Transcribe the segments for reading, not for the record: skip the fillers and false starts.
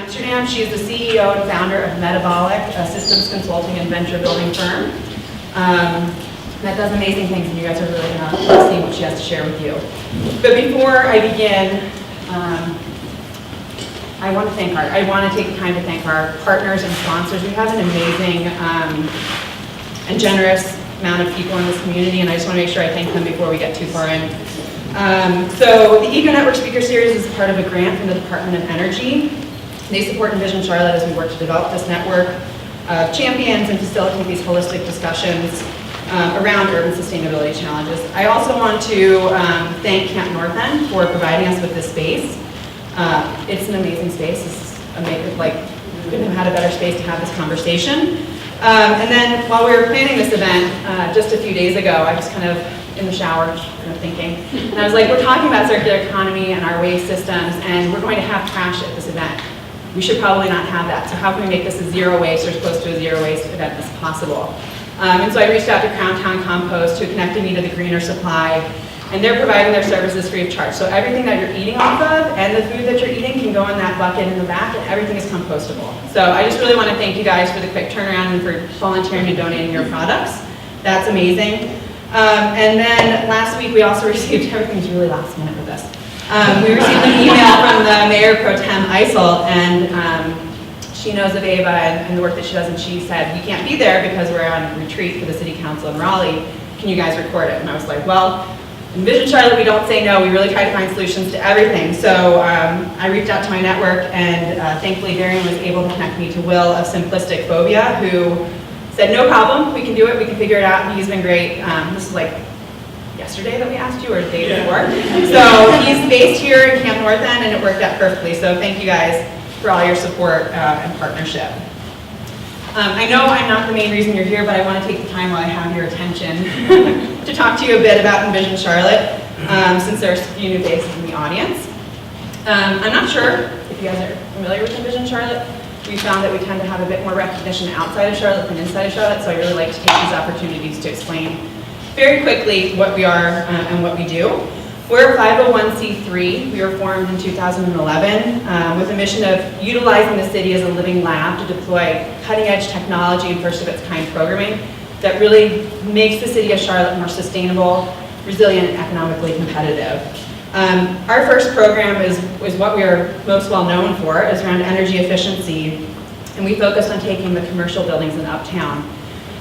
Amsterdam. She is the CEO and founder of Metabolic, a systems consulting and venture building firm that does amazing things, and you guys are really going to see what she has to share with you. But before I begin, I want to take the time to thank our partners and sponsors. We have an amazing and generous amount of people in this community, and I just want to make sure I thank them before we get too far in. So the EcoNetwork Speaker Series is part of a grant from the Department of Energy. They support Envision Charlotte as we work to develop this network of champions and facilitate these holistic discussions around urban sustainability challenges. I also want to thank Camp North End for providing us with this space. It's an amazing space. It's amazing, like, we couldn't have had a better space to have this conversation. And then while we were planning this event, just a few days ago, I was kind of in the shower, kind of thinking, and I was like, we're talking about circular economy and our waste systems, and we're going to have trash at this event. We should probably not have that. So how can we make this a zero waste or as close to a zero waste event as possible? And so I reached out to Crown Town Compost, who connected me to the Greener Supply, and they're providing their services free of charge. So everything that you're eating off of and the food that you're eating can go in that bucket in the back, and everything is compostable. So I just really want to thank you guys for the quick turnaround and for volunteering and donating your products. That's amazing. And then last week we also received, everything's really last minute with this. We received an email from the Mayor Pro Tem Eisel, and she knows of Eva and the work that she does, and she said, we can't be there because we're on retreat for the City Council in Raleigh. Can you guys record it? And I was like, well, Envision Charlotte, we don't say no. We really try to find solutions to everything. So I reached out to my network, and thankfully Darian was able to connect me to Will of Simplistic Phobia, who said, no problem, we can do it, we can figure it out, and he's been great. This is like yesterday that we asked you, or the day before. So he's based here in Camp North End, and it worked out perfectly. So thank you guys for all your support and partnership. I know I'm not the main reason you're here, but I want to take the time while I have your attention to talk to you a bit about Envision Charlotte, since there's a few new faces in the audience. I'm not sure if you guys are familiar with Envision Charlotte. We found that we tend to have a bit more recognition outside of Charlotte than inside of Charlotte, so I really like to take these opportunities to explain very quickly what we are and what we do. We're a 501c3. We were formed in 2011 with a mission of utilizing the city as a living lab to deploy cutting-edge technology and first-of-its-kind programming that really makes the city of Charlotte more sustainable, resilient, and economically competitive. Our first program is what we are most well known for, is around energy efficiency, and we focused on taking the commercial buildings in Uptown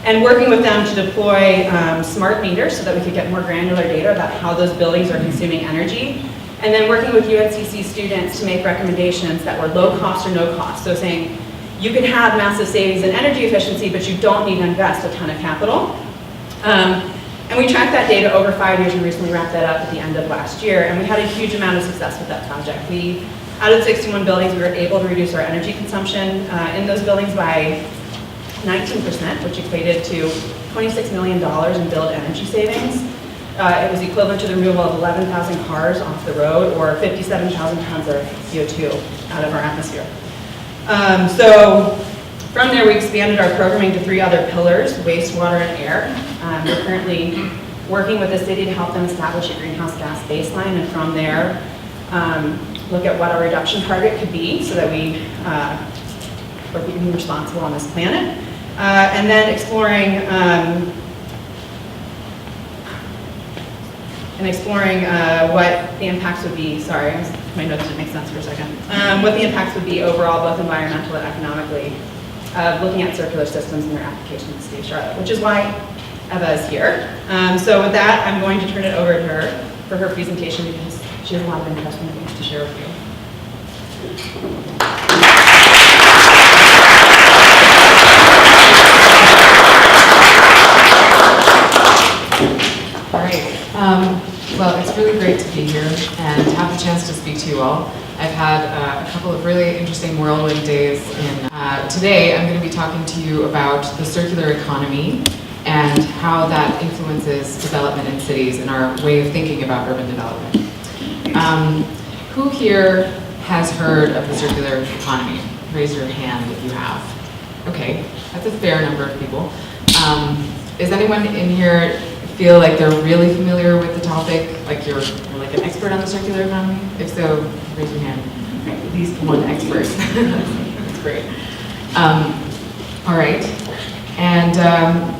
and working with them to deploy smart meters so that we could get more granular data about how those buildings are consuming energy, and then working with UNCC students to make recommendations that were low cost or no cost. So saying, you can have massive savings in energy efficiency, but you don't need to invest a ton of capital. And we tracked that data over 5 years and recently wrapped that up at the end of last year, and we had a huge amount of success with that project. Out of the 61 buildings, we were able to reduce our energy consumption in those buildings by 19%, which equated to $26 million in billed energy savings. It was equivalent to the removal of 11,000 cars off the road, or 57,000 tons of CO2 out of our atmosphere. So from there, we expanded our programming to 3 other pillars: wastewater and air. We're currently working with the city to help them establish a greenhouse gas baseline, and from there, look at what our reduction target could be so that we are being responsible on this planet. And then exploring what the impacts would be. Sorry, my notes didn't make sense for a second. What the impacts would be overall, both environmental and economically, looking at circular systems and their application in the city of Charlotte, which is why Eva is here. So with that, I'm going to turn it over to her for her presentation because she has a lot of interesting things to share with you. All right. Well, it's really great to be here and to have the chance to speak to you all. I've had a couple of really interesting whirlwind days. Today, I'm going to be talking to you about the circular economy and how that influences development in cities and our way of thinking about urban development. Who here has heard of the circular economy? Raise your hand if you have. Okay, that's a fair number of people. Is anyone in here feel like they're really familiar with the topic? Like you're like an expert on the circular economy? If so, raise your hand. At least one expert. That's great. All right. And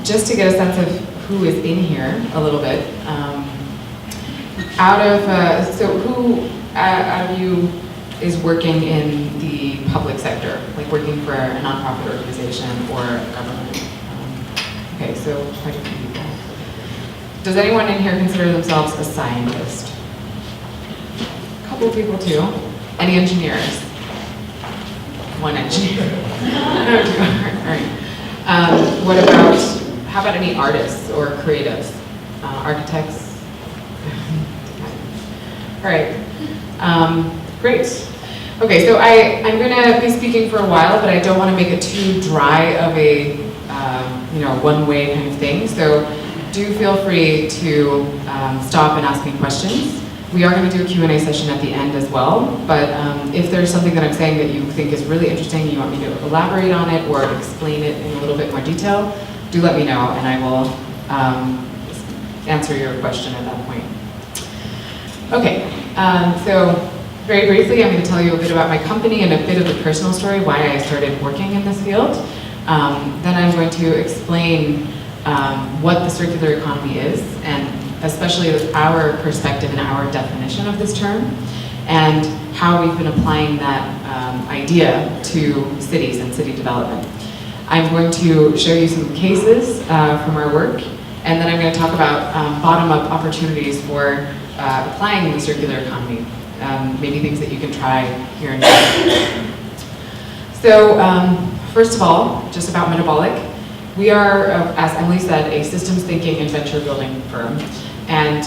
just to get a sense of who is in here a little bit, so who out of you is working in the public sector, like working for a nonprofit organization or government? Okay, so quite a few people. Does anyone in here consider themselves a scientist? A couple of people too. Any engineers? One engineer. All right. What about, how about any artists or creatives? Architects? All right. Great. Okay, so I'm going to be speaking for a while, but I don't want to make it too dry of a one-way kind of thing. So do feel free to stop and ask me questions. We are going to do a Q&A session at the end as well, but if there's something that I'm saying that you think is really interesting and you want me to elaborate on it or explain it in a little bit more detail, do let me know and I will answer your question at that point. Okay, so very briefly I'm going to tell you a bit about my company and a bit of a personal story, why I started working in this field. Then I'm going to explain what the circular economy is, and especially our perspective and our definition of this term, and how we've been applying that idea to cities and city development. I'm going to show you some cases from our work, and then I'm going to talk about bottom-up opportunities for applying the circular economy, maybe things that you can try here and there. So first of all, just about Metabolic. We are, as Emily said, a systems thinking and venture building firm. And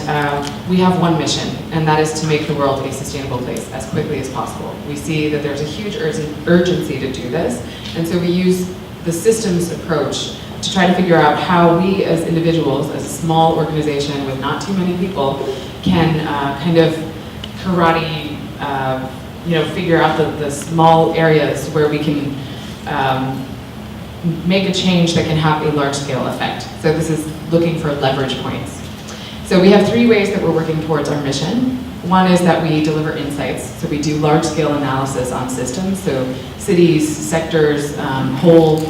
we have one mission, and that is to make the world a sustainable place as quickly as possible. We see that there's a huge urgency to do this, and so we use the systems approach to try to figure out how we as individuals, as a small organization with not too many people, can kind of karate, figure out the small areas where we can make a change that can have a large-scale effect. So this is looking for leverage points. So we have three ways that we're working towards our mission. One is that we deliver insights. So we do large-scale analysis on systems, so cities, sectors, whole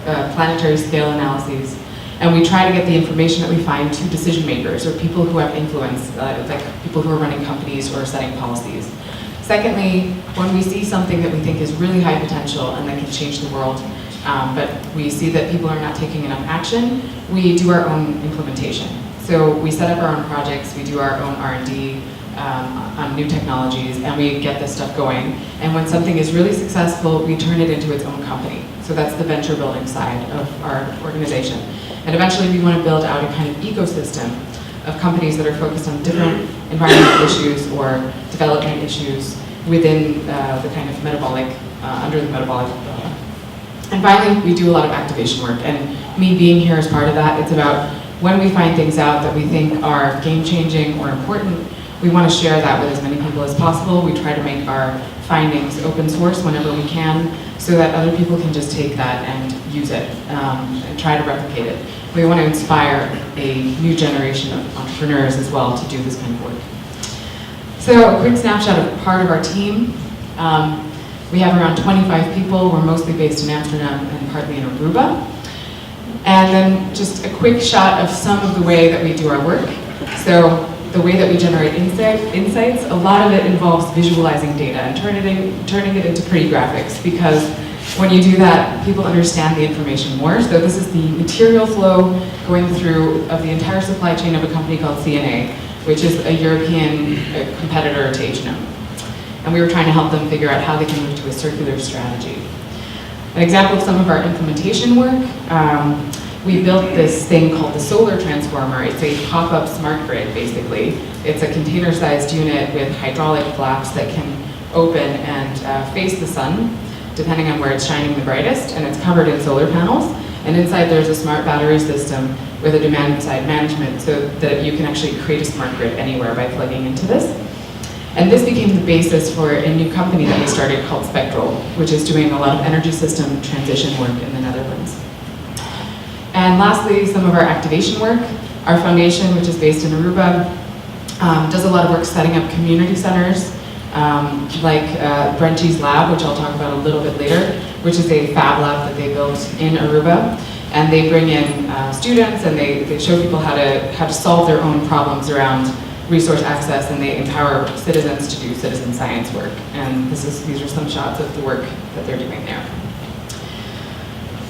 planetary scale analyses. And we try to get the information that we find to decision makers or people who have influence, like people who are running companies or setting policies. Secondly, when we see something that we think is really high potential and that can change the world, but we see that people are not taking enough action, we do our own implementation. So we set up our own projects, we do our own R&D on new technologies, and we get this stuff going. And when something is really successful, we turn it into its own company. So that's the venture building side of our organization. And eventually we want to build out a kind of ecosystem of companies that are focused on different environmental issues or development issues within the kind of metabolic, under the metabolic umbrella. And finally, we do a lot of activation work. And me being here as part of that, it's about when we find things out that we think are game-changing or important, we want to share that with as many people as possible. We try to make our findings open source whenever we can so that other people can just take that and use it and try to replicate it. We want to inspire a new generation of entrepreneurs as well to do this kind of work. So a quick snapshot of part of our team. We have around 25 people. We're mostly based in Amsterdam and partly in Aruba. And then just a quick shot of some of the way that we do our work. So the way that we generate insights, a lot of it involves visualizing data and turning it into pretty graphics, because when you do that, people understand the information more. So this is the material flow going through of the entire supply chain of a company called CNA, which is a European competitor to H&M. And we were trying to help them figure out how they can move to a circular strategy. An example of some of our implementation work, we built this thing called the solar transformer. It's a pop-up smart grid, basically. It's a container-sized unit with hydraulic flaps that can open and face the sun, depending on where it's shining the brightest, and it's covered in solar panels. And inside there's a smart battery system with a demand-side management so that you can actually create a smart grid anywhere by plugging into this. And this became the basis for a new company that we started called Spectral, which is doing a lot of energy system transition work in the Netherlands. And lastly, some of our activation work. Our foundation, which is based in Aruba, does a lot of work setting up community centers like Brenty's lab, which I'll talk about a little bit later, which is a fab lab that they built in Aruba. And they bring in students, and they show people how to solve their own problems around resource access, and they empower citizens to do citizen science work. And these are some shots of the work that they're doing there.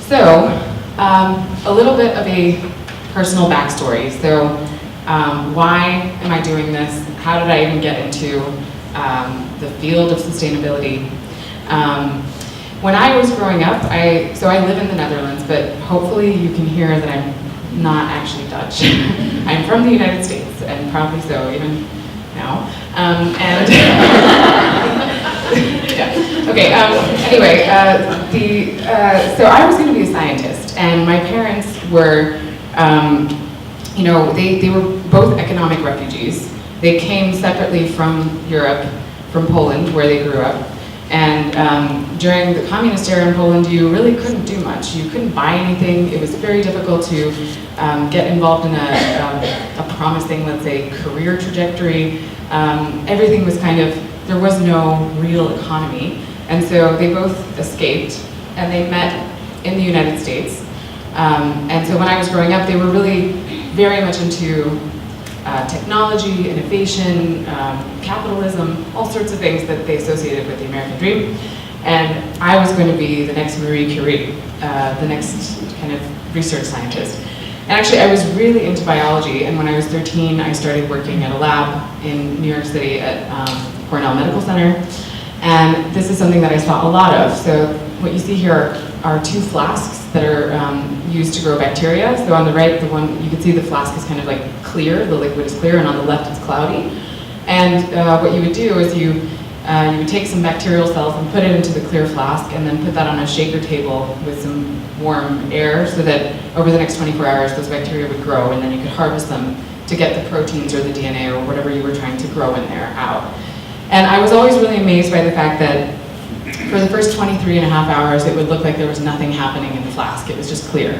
So, a little bit of a personal backstory. So, why am I doing this? How did I even get into the field of sustainability? When I was growing up, I live in the Netherlands, but hopefully you can hear that I'm not actually Dutch. I'm from the United States, and probably so even now. Yeah. Okay. Anyway, so I was going to be a scientist, and my parents were, they were both economic refugees. They came separately from Europe, from Poland, where they grew up. And during the communist era in Poland, you really couldn't do much. You couldn't buy anything. It was very difficult to get involved in a promising, let's say, career trajectory. Everything was there was no real economy. And so they both escaped, and they met in the United States. And so when I was growing up, they were really very much into technology, innovation, capitalism, all sorts of things that they associated with the American dream. And I was going to be the next Marie Curie, the next kind of research scientist. And actually, I was really into biology, and when I was 13, I started working at a lab in New York City at Cornell Medical Center. And this is something that I saw a lot of. So what you see here are two flasks that are used to grow bacteria. So on the right, the one, you can see the flask is kind of like clear, the liquid is clear, and on the left it's cloudy. And what you would do is you would take some bacterial cells and put it into the clear flask, and then put that on a shaker table with some warm air, so that over the next 24 hours those bacteria would grow, and then you could harvest them to get the proteins or the DNA or whatever you were trying to grow in there out. And I was always really amazed by the fact that for the first 23 and a half hours, it would look like there was nothing happening in the flask. It was just clear.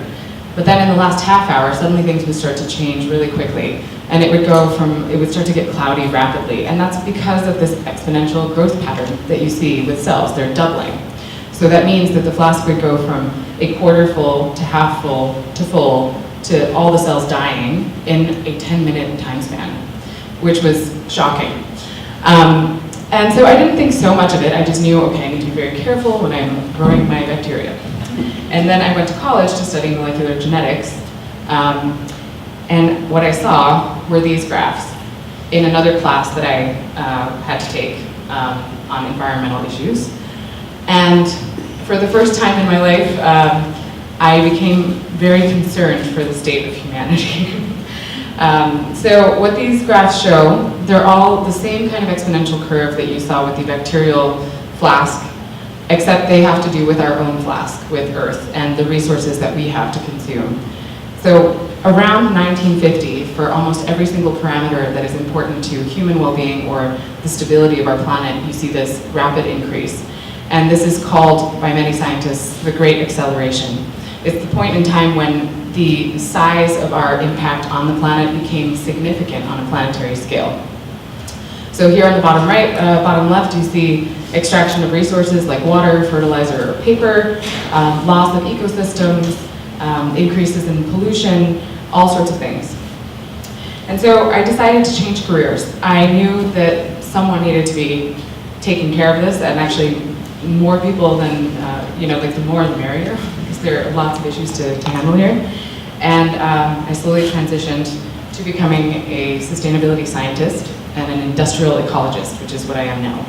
But then in the last half hour, suddenly things would start to change really quickly. And it would start to get cloudy rapidly. And that's because of this exponential growth pattern that you see with cells. They're doubling. So that means that the flask would go from a quarter full to half full to full to all the cells dying in a 10-minute time span, which was shocking. And so I didn't think so much of it. I just knew, okay, I need to be very careful when I'm growing my bacteria. And then I went to college to study molecular genetics. And what I saw were these graphs in another class that I had to take on environmental issues. And for the first time in my life, I became very concerned for the state of humanity. So what these graphs show, they're all the same kind of exponential curve that you saw with the bacterial flask, except they have to do with our own flask, with Earth, and the resources that we have to consume. So around 1950, for almost every single parameter that is important to human well-being or the stability of our planet, you see this rapid increase. And this is called, by many scientists, the Great Acceleration. It's the point in time when the size of our impact on the planet became significant on a planetary scale. So here on the bottom right, bottom left, you see extraction of resources like water, fertilizer, or paper, loss of ecosystems, increases in pollution, all sorts of things. And so I decided to change careers. I knew that someone needed to be taking care of this, and actually more people than, like the more the merrier, because there are lots of issues to handle here. And I slowly transitioned to becoming a sustainability scientist and an industrial ecologist, which is what I am now.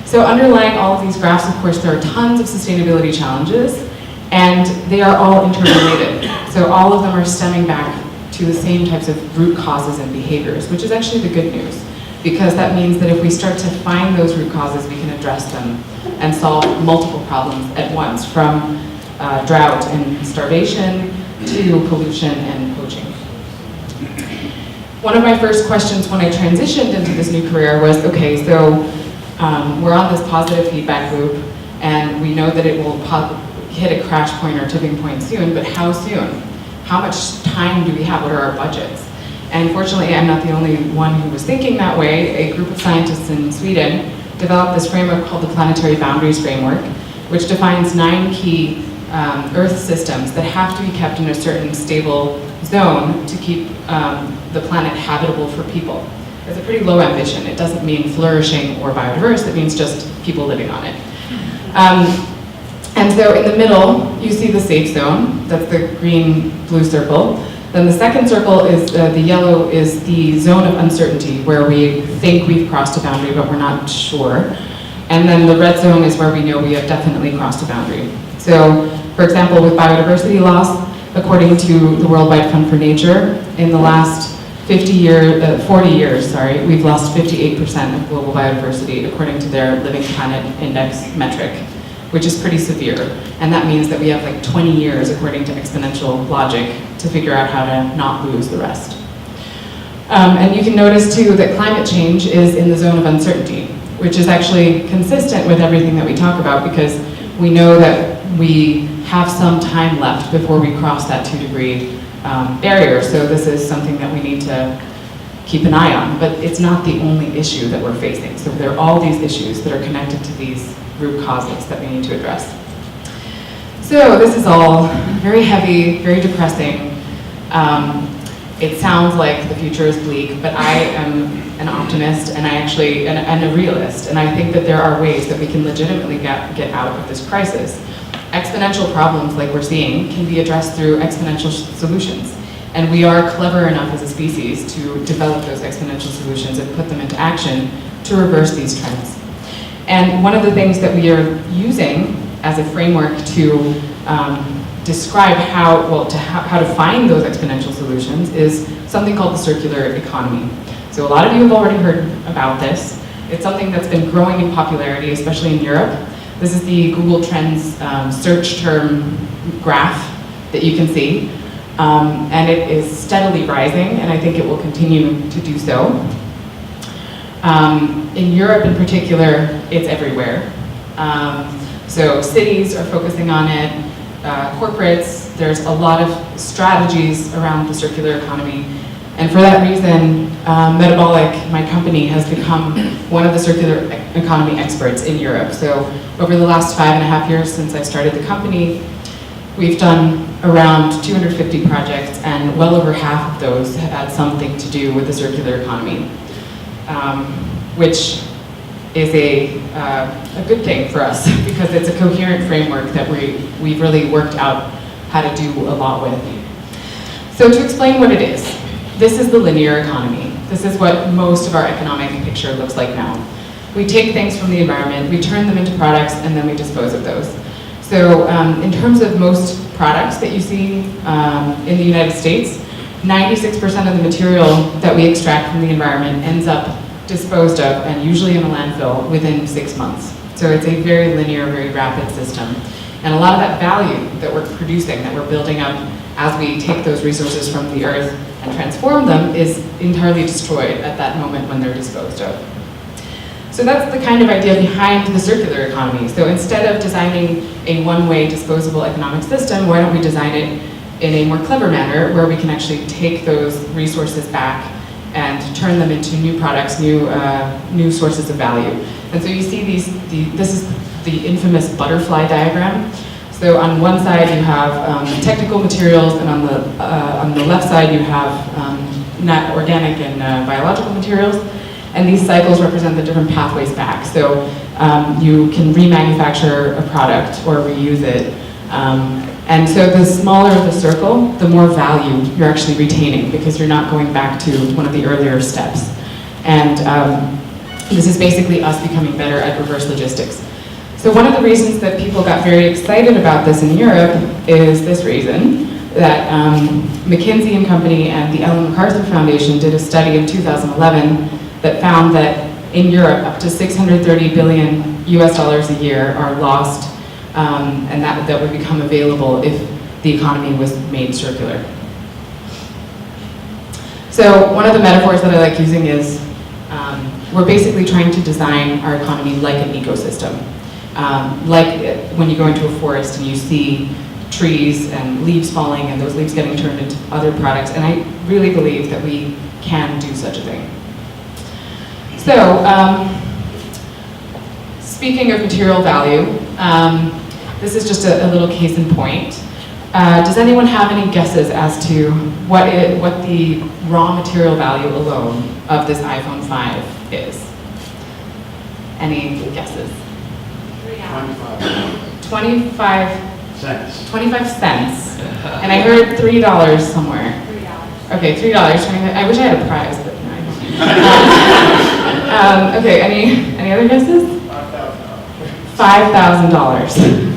So underlying all of these graphs, of course, there are tons of sustainability challenges, and they are all interrelated. So all of them are stemming back to the same types of root causes and behaviors, which is actually the good news, because that means that if we start to find those root causes, we can address them and solve multiple problems at once, from drought and starvation to pollution and poaching. One of my first questions when I transitioned into this new career was, okay, so we're on this positive feedback loop, and we know that it will hit a crash point or tipping point soon, but how soon? How much time do we have? What are our budgets? And fortunately, I'm not the only one who was thinking that way. A group of scientists in Sweden developed this framework called the Planetary Boundaries Framework, which defines 9 key Earth systems that have to be kept in a certain stable zone to keep the planet habitable for people. It's a pretty low ambition. It doesn't mean flourishing or biodiverse, it means just people living on it. And so in the middle, you see the safe zone, that's the green-blue circle. Then the second circle is, the yellow is the zone of uncertainty, where we think we've crossed a boundary, but we're not sure. And then the red zone is where we know we have definitely crossed a boundary. So, for example, with biodiversity loss, according to the Worldwide Fund for Nature, in the last 40 years, we've lost 58% of global biodiversity according to their Living Planet Index metric, which is pretty severe. And that means that we have like 20 years, according to exponential logic, to figure out how to not lose the rest. And you can notice too that climate change is in the zone of uncertainty, which is actually consistent with everything that we talk about, because we know that we have some time left before we cross that 2-degree barrier. So this is something that we need to keep an eye on, but it's not the only issue that we're facing. So there are all these issues that are connected to these root causes that we need to address. So this is all very heavy, very depressing. It sounds like the future is bleak, but I am an optimist and and a realist, and I think that there are ways that we can legitimately get out of this crisis. Exponential problems like we're seeing can be addressed through exponential solutions. And we are clever enough as a species to develop those exponential solutions and put them into action to reverse these trends. And one of the things that we are using as a framework to describe how to find those exponential solutions is something called the circular economy. So a lot of you have already heard about this. It's something that's been growing in popularity, especially in Europe. This is the Google Trends search term graph that you can see. And it is steadily rising, and I think it will continue to do so. In Europe in particular, it's everywhere. So cities are focusing on it, corporates, there's a lot of strategies around the circular economy. And for that reason, Metabolic, my company, has become one of the circular economy experts in Europe. So over the last 5.5 years since I started the company, we've done around 250 projects, and well over half of those have had something to do with the circular economy, which is a good thing for us because it's a coherent framework that we've really worked out how to do a lot with. So to explain what it is, this is the linear economy. This is what most of our economic picture looks like now. We take things from the environment, we turn them into products, and then we dispose of those. So in terms of most products that you see in the United States, 96% of the material that we extract from the environment ends up disposed of, and usually in a landfill, within 6 months. So it's a very linear, very rapid system. And a lot of that value that we're producing, that we're building up as we take those resources from the earth and transform them, is entirely destroyed at that moment when they're disposed of. So that's the kind of idea behind the circular economy. So instead of designing a one-way disposable economic system, why don't we design it in a more clever manner where we can actually take those resources back and turn them into new products, new sources of value. And so you see this is the infamous butterfly diagram. So on one side you have technical materials, and on the left side you have not organic and biological materials. And these cycles represent the different pathways back. So you can remanufacture a product or reuse it. And so the smaller the circle, the more value you're actually retaining, because you're not going back to one of the earlier steps. And this is basically us becoming better at reverse logistics. So one of the reasons that people got very excited about this in Europe is this reason, that McKinsey and Company and the Ellen MacArthur Foundation did a study in 2011 that found that in Europe, up to $630 billion US a year are lost, and that would become available if the economy was made circular. So one of the metaphors that I like using is we're basically trying to design our economy like an ecosystem. Like when you go into a forest and you see trees and leaves falling and those leaves getting turned into other products. And I really believe that we can do such a thing. So, speaking of material value, this is just a little case in point. Does anyone have any guesses as to what the raw material value alone of this iPhone 5 is? Any guesses? 25 cents. And I heard $3 somewhere. Okay, $3. I wish I had a prize, but no, I don't. Okay, any other guesses? $5,000.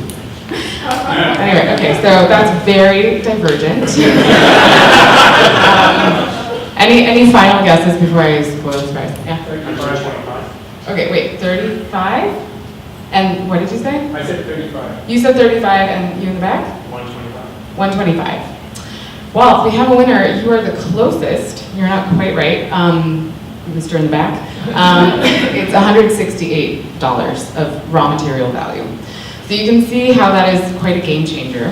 Anyway, okay, so that's very divergent. Any final guesses before I spoil the surprise? Yeah. 35. Okay, wait, 35? And what did you say? I said 35. You said 35, and you in the back? 125. 125. Well, we have a winner. You are the closest. You're not quite right, Mr. in the back. It's $168 of raw material value. So you can see how that is quite a game changer,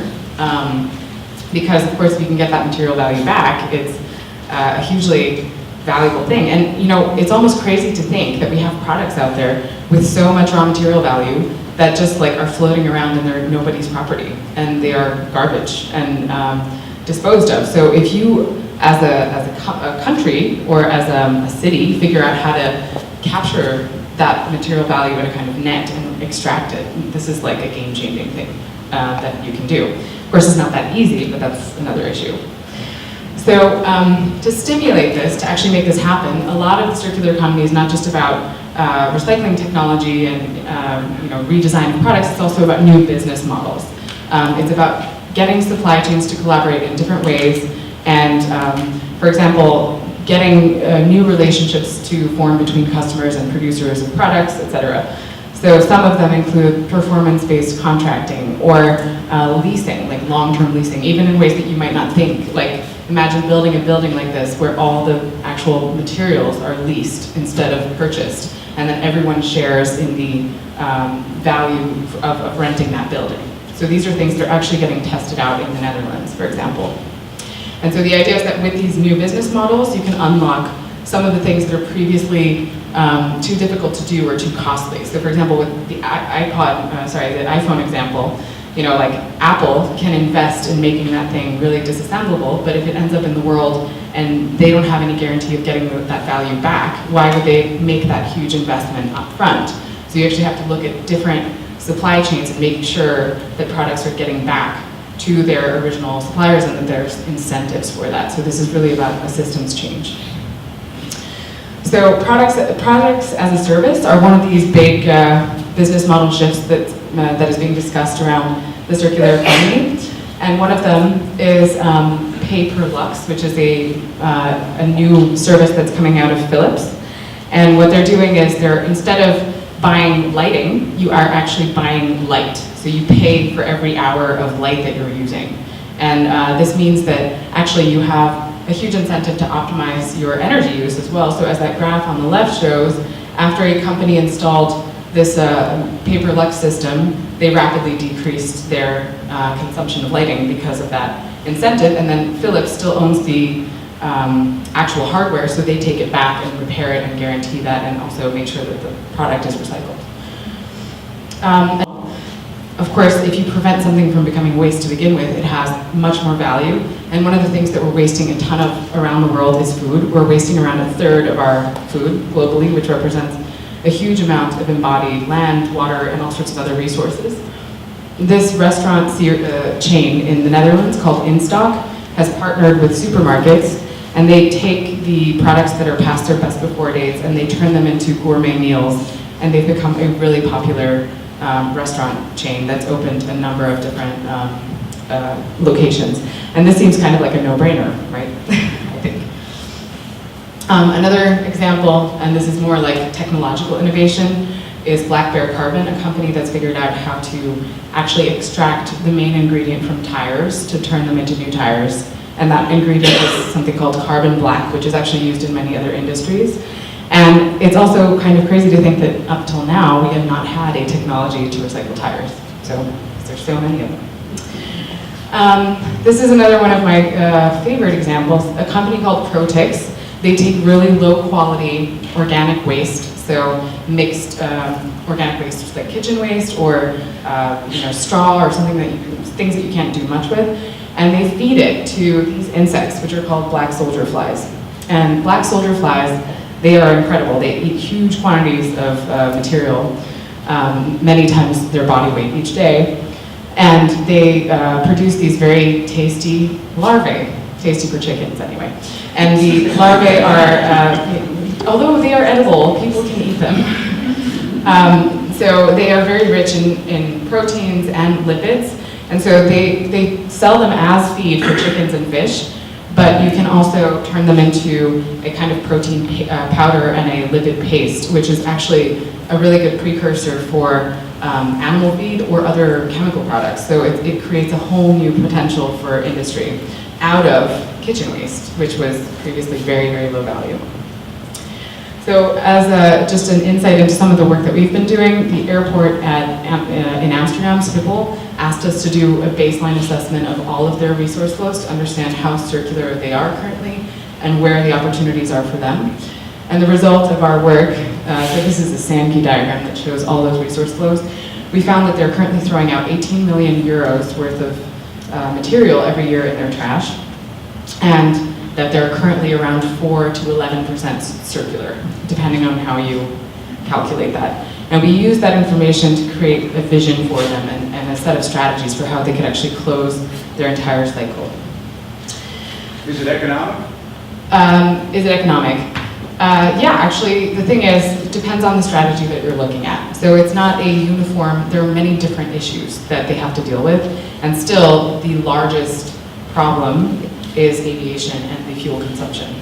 because of course if you can get that material value back, it's a hugely valuable thing. And you know, it's almost crazy to think that we have products out there with so much raw material value that just like are floating around and they're nobody's property and they are garbage and disposed of. So if you, as a country or as a city, figure out how to capture that material value in a kind of net and extract it, this is like a game-changing thing that you can do. Of course, it's not that easy, but that's another issue. So to stimulate this, to actually make this happen, a lot of the circular economy is not just about recycling technology and redesign of products, it's also about new business models. It's about getting supply chains to collaborate in different ways and, for example, getting new relationships to form between customers and producers of products, etc. So some of them include performance-based contracting or leasing, like long-term leasing, even in ways that you might not think. Like, imagine building a building like this where all the actual materials are leased instead of purchased, and then everyone shares in the value of renting that building. So these are things that are actually getting tested out in the Netherlands, for example. And so the idea is that with these new business models, you can unlock some of the things that are previously too difficult to do or too costly. So for example, with the iPhone example, you know, like Apple can invest in making that thing really disassemblable, but if it ends up in the world and they don't have any guarantee of getting that value back, why would they make that huge investment up front? So you actually have to look at different supply chains and making sure that products are getting back to their original suppliers and that there's incentives for that. So this is really about a systems change. So products as a service are one of these big business model shifts that is being discussed around the circular economy. And one of them is pay per lux, which is a new service that's coming out of Philips. And what they're doing is instead of buying lighting, you are actually buying light. So you pay for every hour of light that you're using. And this means that actually you have a huge incentive to optimize your energy use as well. So as that graph on the left shows, after a company installed this pay-per-lux system, they rapidly decreased their consumption of lighting because of that incentive. And then Philips still owns the actual hardware, so they take it back and repair it and guarantee that and also make sure that the product is recycled. Of course, if you prevent something from becoming waste to begin with, it has much more value. And one of the things that we're wasting a ton of around the world is food. We're wasting around 1/3 of our food globally, which represents a huge amount of embodied land, water, and all sorts of other resources. This restaurant chain in the Netherlands called InStock has partnered with supermarkets, and they take the products that are past their best before dates and they turn them into gourmet meals, and they've become a really popular restaurant chain that's opened a number of different locations. And this seems kind of like a no-brainer, right? I think. Another example, and this is more like technological innovation, is Black Bear Carbon, a company that's figured out how to actually extract the main ingredient from tires to turn them into new tires. And that ingredient is something called carbon black, which is actually used in many other industries. And it's also kind of crazy to think that up till now, we have not had a technology to recycle tires. So there's so many of them. This is another one of my favorite examples, a company called Protix. They take really low quality organic waste, so mixed organic waste like kitchen waste or straw or something things that you can't do much with, and they feed it to these insects, which are called black soldier flies. And black soldier flies, they are incredible. They eat huge quantities of material, many times their body weight each day, and they produce these very tasty larvae, tasty for chickens anyway. And the larvae are, although they are edible, people can eat them. So they are very rich in proteins and lipids, and so they sell them as feed for chickens and fish, but you can also turn them into a kind of protein powder and a lipid paste, which is actually a really good precursor for animal feed or other chemical products. So it creates a whole new potential for industry out of kitchen waste, which was previously very, very low value. So as just an insight into some of the work that we've been doing, the airport in Amsterdam, Schiphol, asked us to do a baseline assessment of all of their resource flows to understand how circular they are currently and where the opportunities are for them. And the result of our work, so this is a Sankey diagram that shows all those resource flows, we found that they're currently throwing out 18 million euros worth of material every year in their trash, and that they're currently around 4 to 11% circular, depending on how you calculate that. And we use that information to create a vision for them and a set of strategies for how they could actually close their entire cycle. Is it economic? Is it economic? Yeah, actually, the thing is, it depends on the strategy that you're looking at. So it's not a uniform, there are many different issues that they have to deal with, and still the largest problem is aviation and the fuel consumption.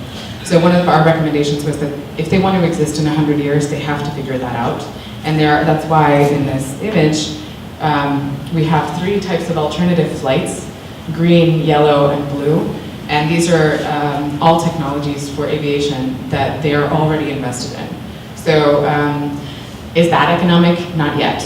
So one of our recommendations was that if they want to exist in 100 years, they have to figure that out. And that's why in this image, we have 3 types of alternative flights, green, yellow, and blue. And these are all technologies for aviation that they are already invested in. So is that economic? Not yet.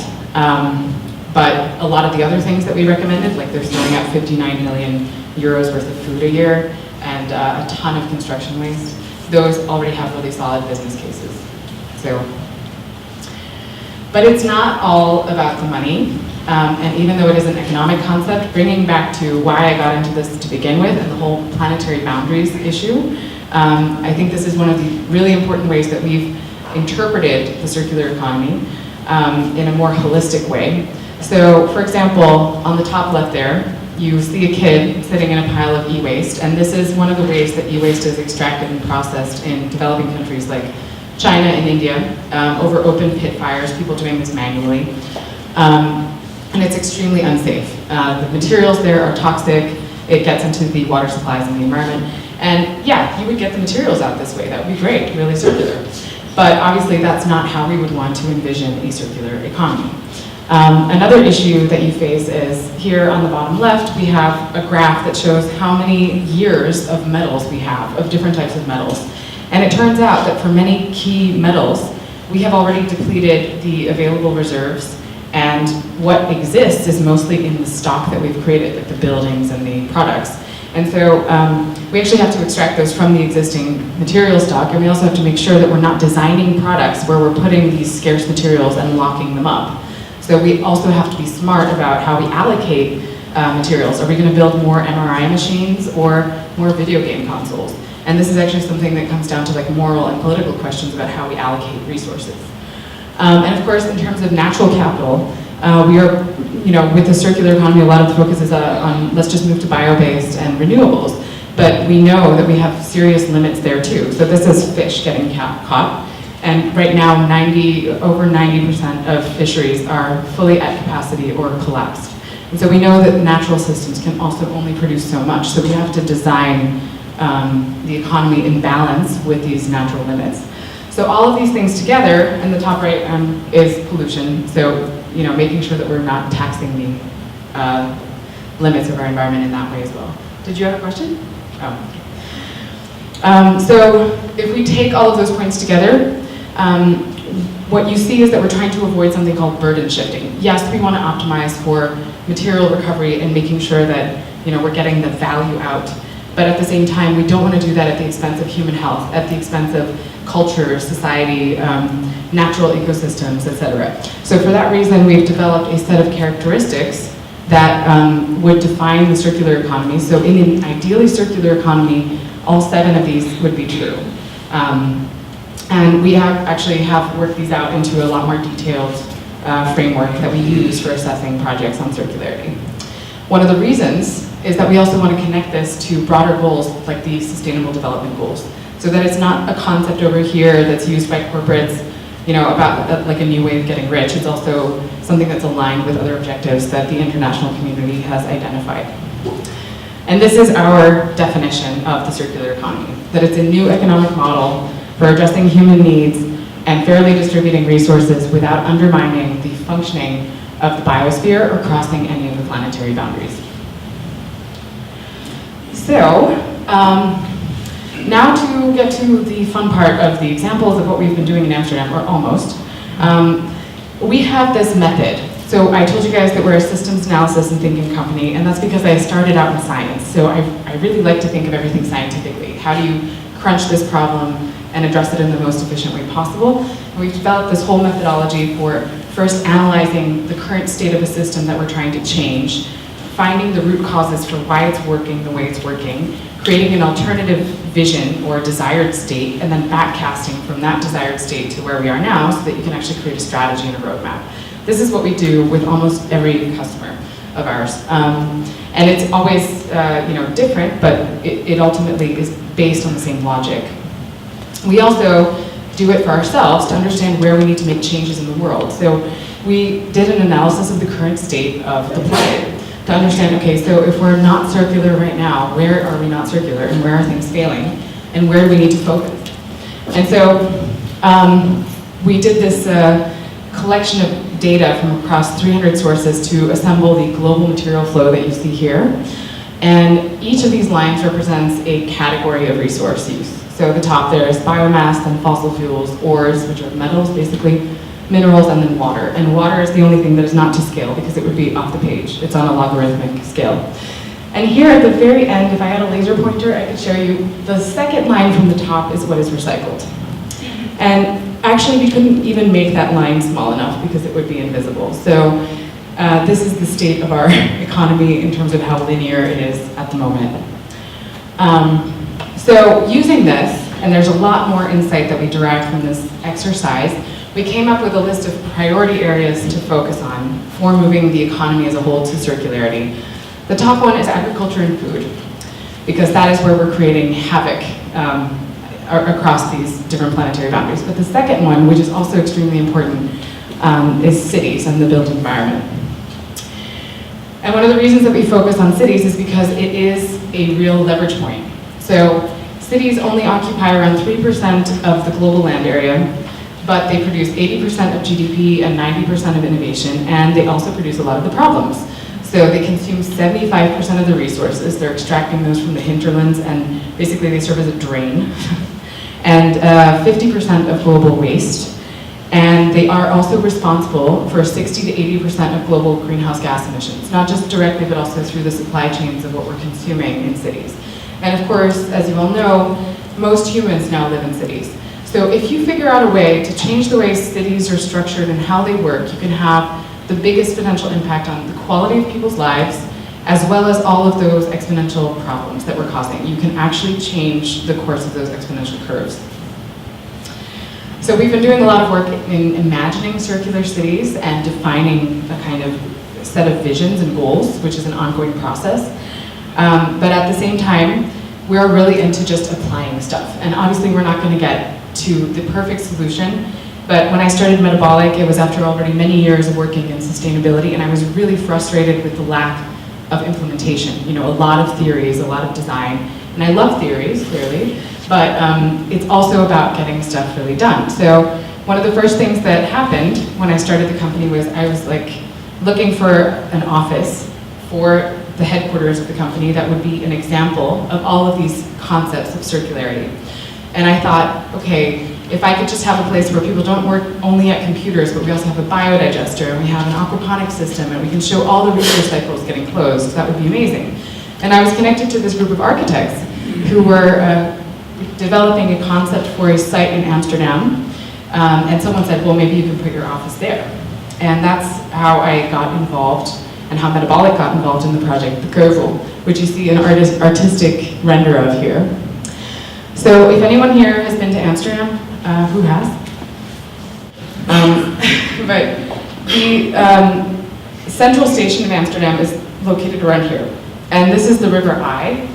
But a lot of the other things that we recommended, like they're throwing out 59 million euros worth of food a year and a ton of construction waste, those already have really solid business cases. So, but it's not all about the money. And even though it is an economic concept, bringing back to why I got into this to begin with and the whole planetary boundaries issue, I think this is one of the really important ways that we've interpreted the circular economy in a more holistic way. So, for example, on the top left there, you see a kid sitting in a pile of e-waste, and this is one of the ways that e-waste is extracted and processed in developing countries like China and India, over open pit fires, people doing this manually. And it's extremely unsafe. The materials there are toxic, it gets into the water supplies and the environment. And yeah, you would get the materials out this way, that would be great, really circular. But obviously that's not how we would want to envision a circular economy. Another issue that you face is here on the bottom left, we have a graph that shows how many years of metals we have, of different types of metals. And it turns out that for many key metals, we have already depleted the available reserves, and what exists is mostly in the stock that we've created, like the buildings and the products. And so we actually have to extract those from the existing material stock, and we also have to make sure that we're not designing products where we're putting these scarce materials and locking them up. So we also have to be smart about how we allocate materials. Are we going to build more MRI machines or more video game consoles? And this is actually something that comes down to like moral and political questions about how we allocate resources. And of course, in terms of natural capital, we are, with the circular economy, a lot of the focus is on let's just move to bio-based and renewables. But we know that we have serious limits there too. So this is fish getting caught. And right now, over 90% of fisheries are fully at capacity or collapsed. And so we know that natural systems can also only produce so much. So we have to design the economy in balance with these natural limits. So all of these things together, and the top right is pollution. So making sure that we're not taxing the limits of our environment in that way as well. Did you have a question? Oh. So if we take all of those points together, what you see is that we're trying to avoid something called burden shifting. Yes, we want to optimize for material recovery and making sure that we're getting the value out. But at the same time, we don't want to do that at the expense of human health, at the expense of culture, society, natural ecosystems, etc. So for that reason, we've developed a set of characteristics that would define the circular economy. So in an ideally circular economy, all 7 of these would be true. And we actually have worked these out into a lot more detailed framework that we use for assessing projects on circularity. One of the reasons is that we also want to connect this to broader goals like the Sustainable Development Goals, so that it's not a concept over here that's used by corporates, about like a new way of getting rich. It's also something that's aligned with other objectives that the international community has identified. And this is our definition of the circular economy, that it's a new economic model for addressing human needs and fairly distributing resources without undermining the functioning of the biosphere or crossing any of the planetary boundaries. So, now to get to the fun part of the examples of what we've been doing in Amsterdam, or almost. We have this method. So I told you guys that we're a systems analysis and thinking company, and that's because I started out in science. So I really like to think of everything scientifically. How do you crunch this problem and address it in the most efficient way possible? And we've developed this whole methodology for first analyzing the current state of a system that we're trying to change, finding the root causes for why it's working the way it's working, creating an alternative vision or desired state, and then backcasting from that desired state to where we are now so that you can actually create a strategy and a roadmap. This is what we do with almost every customer of ours. And it's always different, but it ultimately is based on the same logic. We also do it for ourselves to understand where we need to make changes in the world. So we did an analysis of the current state of the planet to understand, okay, so if we're not circular right now, where are we not circular and where are things failing and where do we need to focus? And so we did this collection of data from across 300 sources to assemble the global material flow that you see here. And each of these lines represents a category of resource use. So the top there is biomass, then fossil fuels, ores, which are metals basically, minerals, and then water. And water is the only thing that is not to scale because it would be off the page. It's on a logarithmic scale. And here at the very end, if I had a laser pointer, I could show you the second line from the top is what is recycled. And actually, we couldn't even make that line small enough because it would be invisible. So this is the state of our economy in terms of how linear it is at the moment. So using this, and there's a lot more insight that we derived from this exercise, we came up with a list of priority areas to focus on for moving the economy as a whole to circularity. The top one is agriculture and food, because that is where we're creating havoc across these different planetary boundaries. But the second one, which is also extremely important, is cities and the built environment. And one of the reasons that we focus on cities is because it is a real leverage point. So cities only occupy around 3% of the global land area, but they produce 80% of GDP and 90% of innovation, and they also produce a lot of the problems. So they consume 75% of the resources. They're extracting those from the hinterlands, and basically they serve as a drain. And 50% of global waste. And they are also responsible for 60 to 80% of global greenhouse gas emissions, not just directly, but also through the supply chains of what we're consuming in cities. And of course, as you all know, most humans now live in cities. So if you figure out a way to change the way cities are structured and how they work, you can have the biggest potential impact on the quality of people's lives, as well as all of those exponential problems that we're causing. You can actually change the course of those exponential curves. So we've been doing a lot of work in imagining circular cities and defining a kind of set of visions and goals, which is an ongoing process. But at the same time, we're really into just applying stuff. And obviously we're not gonna get to the perfect solution, but when I started Metabolic, it was after already many years of working in sustainability, and I was really frustrated with the lack of implementation. You know, a lot of theories, a lot of design, and I love theories, clearly, but it's also about getting stuff really done. So one of the first things that happened when I started the company was I was like looking for an office for the headquarters of the company that would be an example of all of these concepts of circularity. And I thought, okay, if I could just have a place where people don't work only at computers, but we also have a biodigester, and we have an aquaponics system, and we can show all the resource cycles getting closed, that would be amazing. And I was connected to this group of architects who were developing a concept for a site in Amsterdam, and someone said, well, maybe you can put your office there. And that's how I got involved, and how Metabolic got involved in the project, the Kovel, which you see an artistic render of here. So if anyone here has been to Amsterdam, who has? But the central station of Amsterdam is located around here. And this is the River I.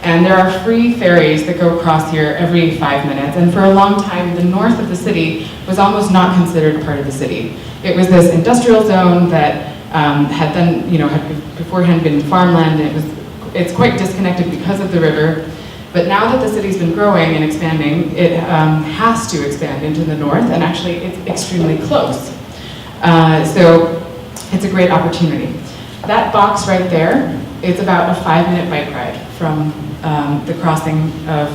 And there are free ferries that go across here every 5 minutes. And for a long time, the north of the city was almost not considered part of the city. It was this industrial zone that had then, had beforehand been farmland, and it's quite disconnected because of the river. But now that the city's been growing and expanding, it has to expand into the north, and actually it's extremely close. So it's a great opportunity. That box right there, it's about a 5-minute bike ride from the crossing of,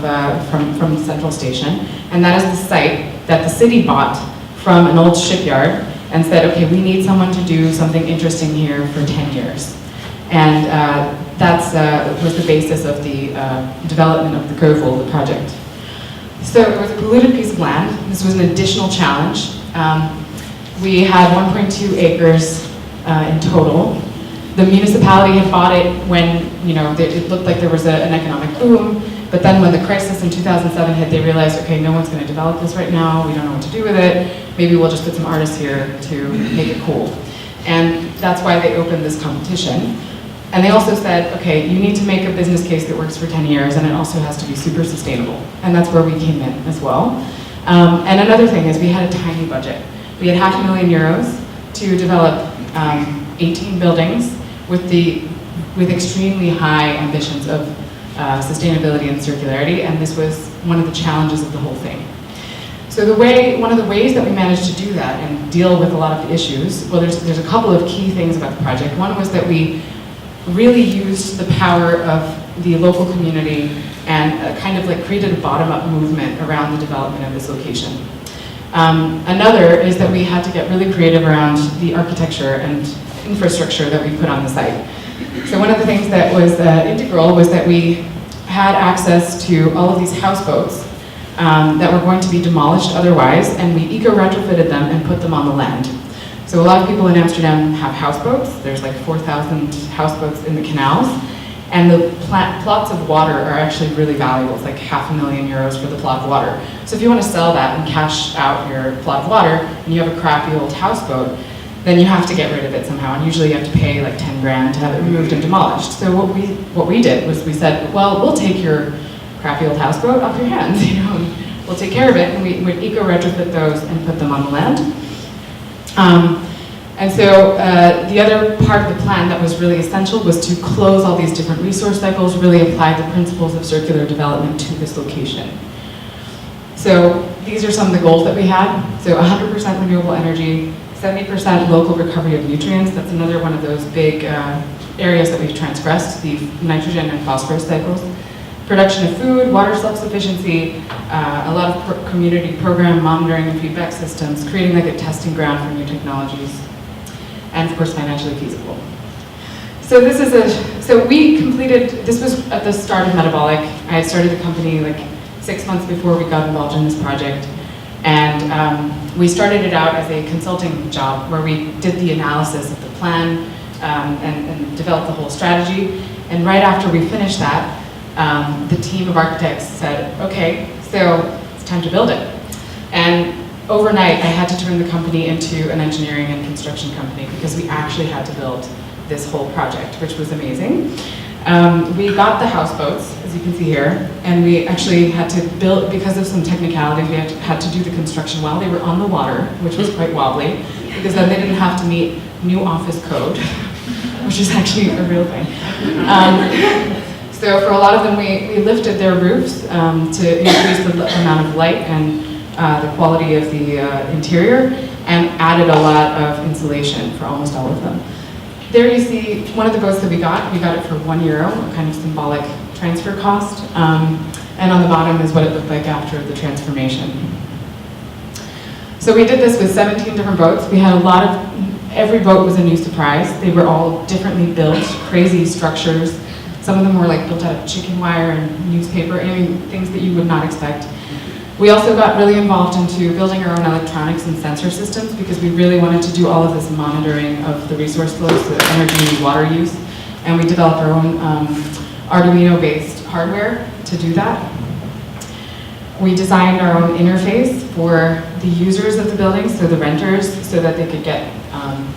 from Central Station. And that is the site that the city bought from an old shipyard and said, okay, we need someone to do something interesting here for 10 years. And that was the basis of the development of the Kovel, the project. So it was a polluted piece of land. This was an additional challenge. We had 1.2 acres in total. The municipality had bought it when it looked like there was an economic boom, but then when the crisis in 2007 hit, they realized, okay, no one's going to develop this right now, we don't know what to do with it, maybe we'll just put some artists here to make it cool. And that's why they opened this competition. And they also said, okay, you need to make a business case that works for 10 years, and it also has to be super sustainable. And that's where we came in as well. And another thing is we had a tiny budget. We had €500,000 to develop 18 buildings with extremely high ambitions of sustainability and circularity, and this was one of the challenges of the whole thing. So one of the ways that we managed to do that and deal with a lot of the issues, well, there's a couple of key things about the project. One was that we really used the power of the local community and kind of like created a bottom-up movement around the development of this location. Another is that we had to get really creative around the architecture and infrastructure that we put on the site. So one of the things that was integral was that we had access to all of these houseboats that were going to be demolished otherwise, and we eco-retrofitted them and put them on the land. So a lot of people in Amsterdam have houseboats. There's like 4,000 houseboats in the canals, and the plots of water are actually really valuable. It's like €500,000 for the plot of water. So if you want to sell that and cash out your plot of water, and you have a crappy old houseboat, then you have to get rid of it somehow, and usually you have to pay like 10 grand to have it removed and demolished. So what we did was we said, well, we'll take your crappy old houseboat off your hands, and we'll take care of it, and we would eco-retrofit those and put them on the land. And so the other part of the plan that was really essential was to close all these different resource cycles, really apply the principles of circular development to this location. So these are some of the goals that we had. So 100% renewable energy, 70% local recovery of nutrients. That's another one of those big areas that we've transgressed, the nitrogen and phosphorus cycles. Production of food, water self-sufficiency, a lot of community program monitoring and feedback systems, creating like a testing ground for new technologies, and of course financially feasible. So we completed, this was at the start of Metabolic. I had started the company like 6 months before we got involved in this project. And we started it out as a consulting job where we did the analysis of the plan and developed the whole strategy. And right after we finished that, the team of architects said, okay, so it's time to build it. And overnight, I had to turn the company into an engineering and construction company because we actually had to build this whole project, which was amazing. We got the houseboats, as you can see here, and we actually had to build, because of some technicalities, we had to do the construction while they were on the water, which was quite wobbly, because then they didn't have to meet new office code, which is actually a real thing. So for a lot of them, we lifted their roofs to increase the amount of light and the quality of the interior, and added a lot of insulation for almost all of them. There you see one of the boats that we got it for €1, a kind of symbolic transfer cost. And on the bottom is what it looked like after the transformation. So we did this with 17 different boats. We had a lot of, every boat was a new surprise. They were all differently built, crazy structures. Some of them were like built out of chicken wire and newspaper, things that you would not expect. We also got really involved into building our own electronics and sensor systems because we really wanted to do all of this monitoring of the resource flows, the energy and water use. And we developed our own Arduino-based hardware to do that. We designed our own interface for the users of the buildings, so the renters, so that they could get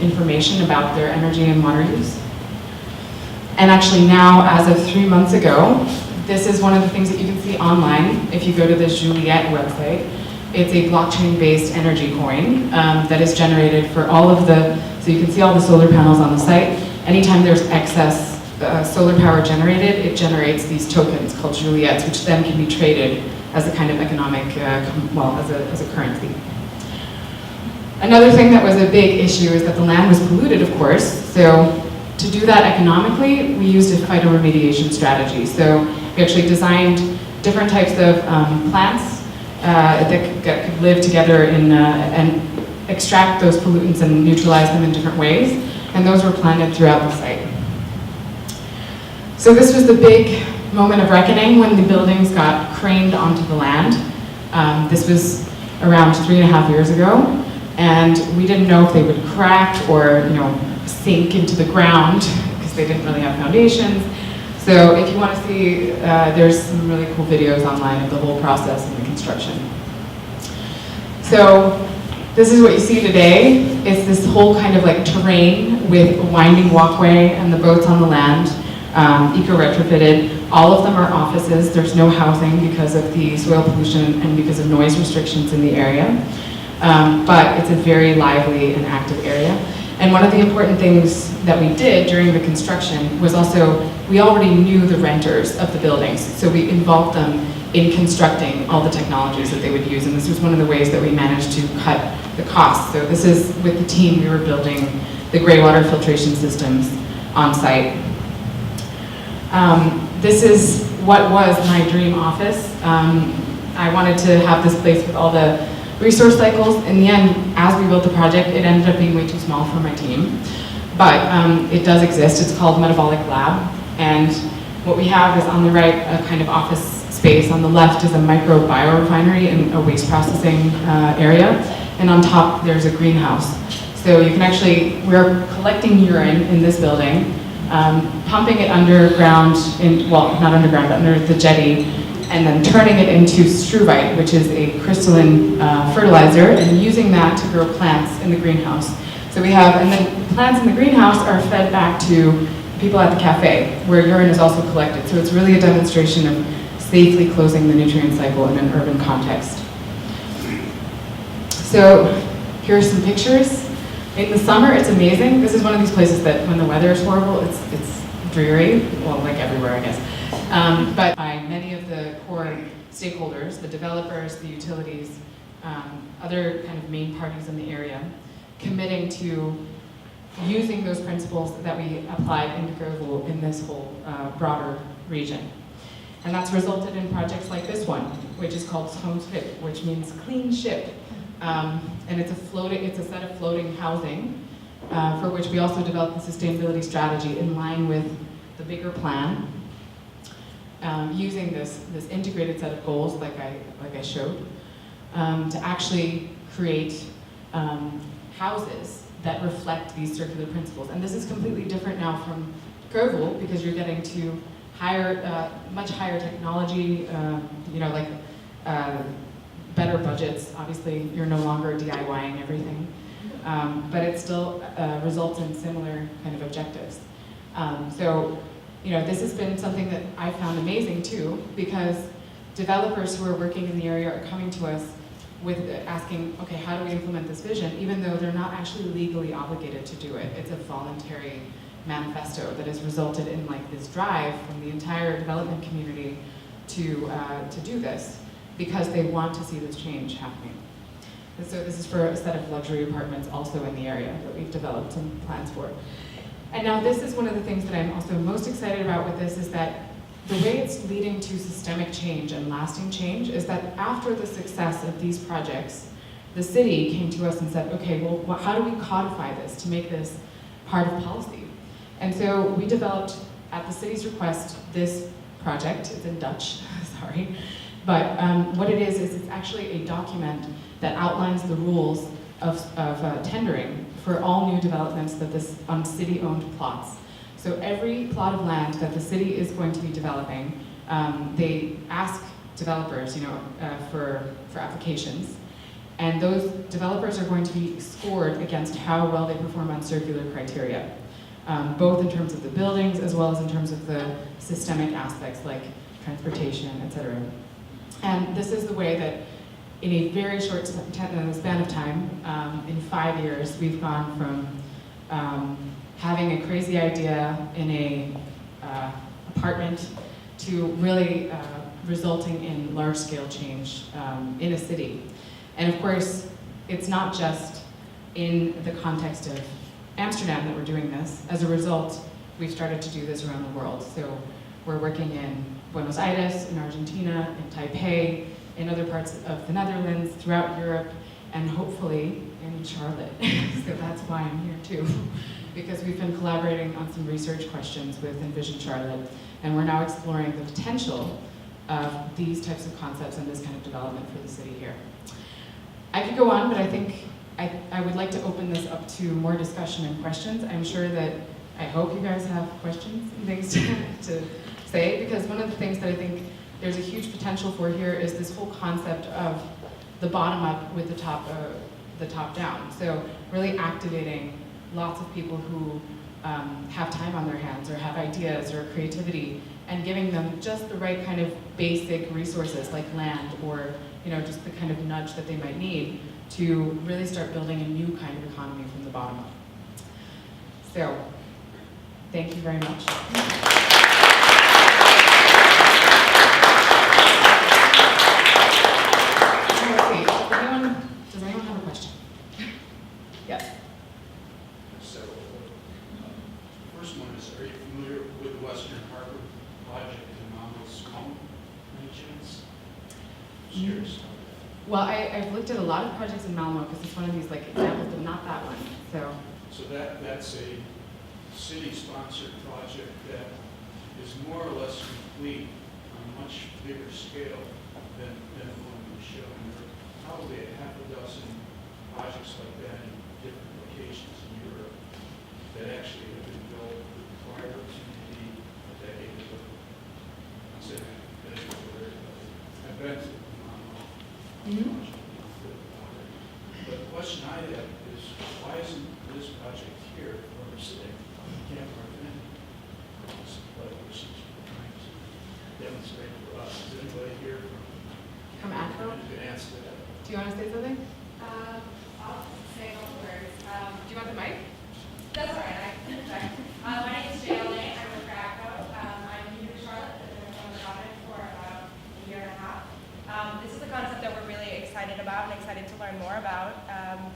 information about their energy and water use. And actually now, as of 3 months ago, this is one of the things that you can see online if you go to the Juliet website. It's a blockchain-based energy coin that is generated for all of the, so you can see all the solar panels on the site. Anytime there's excess solar power generated, it generates these tokens called Juliets, which then can be traded as a kind of economic, as a currency. Another thing that was a big issue is that the land was polluted, of course. So to do that economically, we used a phytoremediation strategy. So we actually designed different types of plants that could live together and extract those pollutants and neutralize them in different ways. And those were planted throughout the site. So this was the big moment of reckoning when the buildings got craned onto the land. This was around 3.5 years ago, and we didn't know if they would crack or sink into the ground because they didn't really have foundations. So if you want to see, there's some really cool videos online of the whole process and the construction. So this is what you see today. It's this whole kind of like terrain with a winding walkway and the boats on the land, eco-retrofitted. All of them are offices. There's no housing because of the soil pollution and because of noise restrictions in the area. But it's a very lively and active area. And one of the important things that we did during the construction was also, we already knew the renters of the buildings, so we involved them in constructing all the technologies that they would use, and this was one of the ways that we managed to cut the costs. So this is, with the team, we were building the gray water filtration systems on site. This is what was my dream office. I wanted to have this place with all the resource cycles. In the end, as we built the project, it ended up being way too small for my team. But it does exist. It's called Metabolic Lab. And what we have is on the right, a kind of office space. On the left is a micro biorefinery and a waste processing area. And on top, there's a greenhouse. So you can actually, we're collecting urine in this building, pumping it underground, not underground, but under the jetty, and then turning it into struvite, which is a crystalline fertilizer, and using that to grow plants in the greenhouse. So we have, and then plants in the greenhouse are fed back to people at the cafe, where urine is also collected. So it's really a demonstration of safely closing the nutrient cycle in an urban context. So here are some pictures. In the summer, it's amazing. This is one of these places that when the weather is horrible, it's dreary, well, like everywhere, I guess. But by many of the core stakeholders, the developers, the utilities, other kind of main parties in the area, committing to using those principles that we applied in Greville in this whole broader region. And that's resulted in projects like this one, which is called Schoonschip, which means clean ship. And it's a set of floating housing for which we also developed the sustainability strategy in line with the bigger plan, using this integrated set of goals like I showed, to actually create houses that reflect these circular principles. And this is completely different now from Greville because you're getting to much higher technology, better budgets. Obviously, you're no longer DIYing everything, but it still results in similar kind of objectives. This has been something that I found amazing too, because developers who are working in the area are coming to us with asking, okay, how do we implement this vision, even though they're not actually legally obligated to do it. It's a voluntary manifesto that has resulted in this drive from the entire development community to do this, because they want to see this change happening. And so this is for a set of luxury apartments also in the area that we've developed some plans for. And now this is one of the things that I'm also most excited about with this, is that the way it's leading to systemic change and lasting change is that after the success of these projects, the city came to us and said, okay, well, how do we codify this to make this part of policy? And so we developed, at the city's request, this project. It's in Dutch, sorry. But what it is it's actually a document that outlines the rules of tendering for all new developments that on city-owned plots. So every plot of land that the city is going to be developing, they ask developers, for applications. And those developers are going to be scored against how well they perform on circular criteria, both in terms of the buildings as well as in terms of the systemic aspects like transportation, et cetera. And this is the way that in a very short span of time, in 5 years, we've gone from having a crazy idea in a apartment to really resulting in large-scale change in a city. And of course, it's not just in the context of Amsterdam that we're doing this. As a result, we've started to do this around the world. So we're working in Buenos Aires, in Argentina, in Taipei, in other parts of the Netherlands, throughout Europe, and hopefully in Charlotte. So that's why I'm here too, because we've been collaborating on some research questions with Envision Charlotte, and we're now exploring the potential of these types of concepts and this kind of development for the city here. I could go on, but I think I would like to open this up to more discussion and questions. I'm sure that, I hope you guys have questions and things to say, because one of the things that I think there's a huge potential for here is this whole concept of the bottom up with the top down. So really activating lots of people who have time on their hands or have ideas or creativity, and giving them just the right kind of basic resources like land or just the kind of nudge that they might need to really start building a new kind of economy from the bottom up. So, thank you very much. Okay, does anyone have a question? Yes. So, first one is, are you familiar with the Western Harbor project in Monmouth's home, any chance? Serious. Well, I've looked at a lot of projects in Malmo because it's one of these examples, but not that one. So that's a city-sponsored project that is more or less complete on a much bigger scale than the one we showed. And there are probably a half a dozen projects like that in different locations in Europe that actually have been built prior to maybe a decade ago. I'd say I've been to Mm-hmm. But the question I have is, why isn't this project here where we're sitting on the camp in? What we're trying to demonstrate for us. Is anybody here From ACRO? who can answer that? Do you want to say something? I'll say a couple words. Do you want the mic? That's all right. I can try. My name is Jay Lane. I work for ACCO. I'm new to Charlotte. I've been on the project for about a year and a half. This is a concept that we're really excited about and excited to learn more about.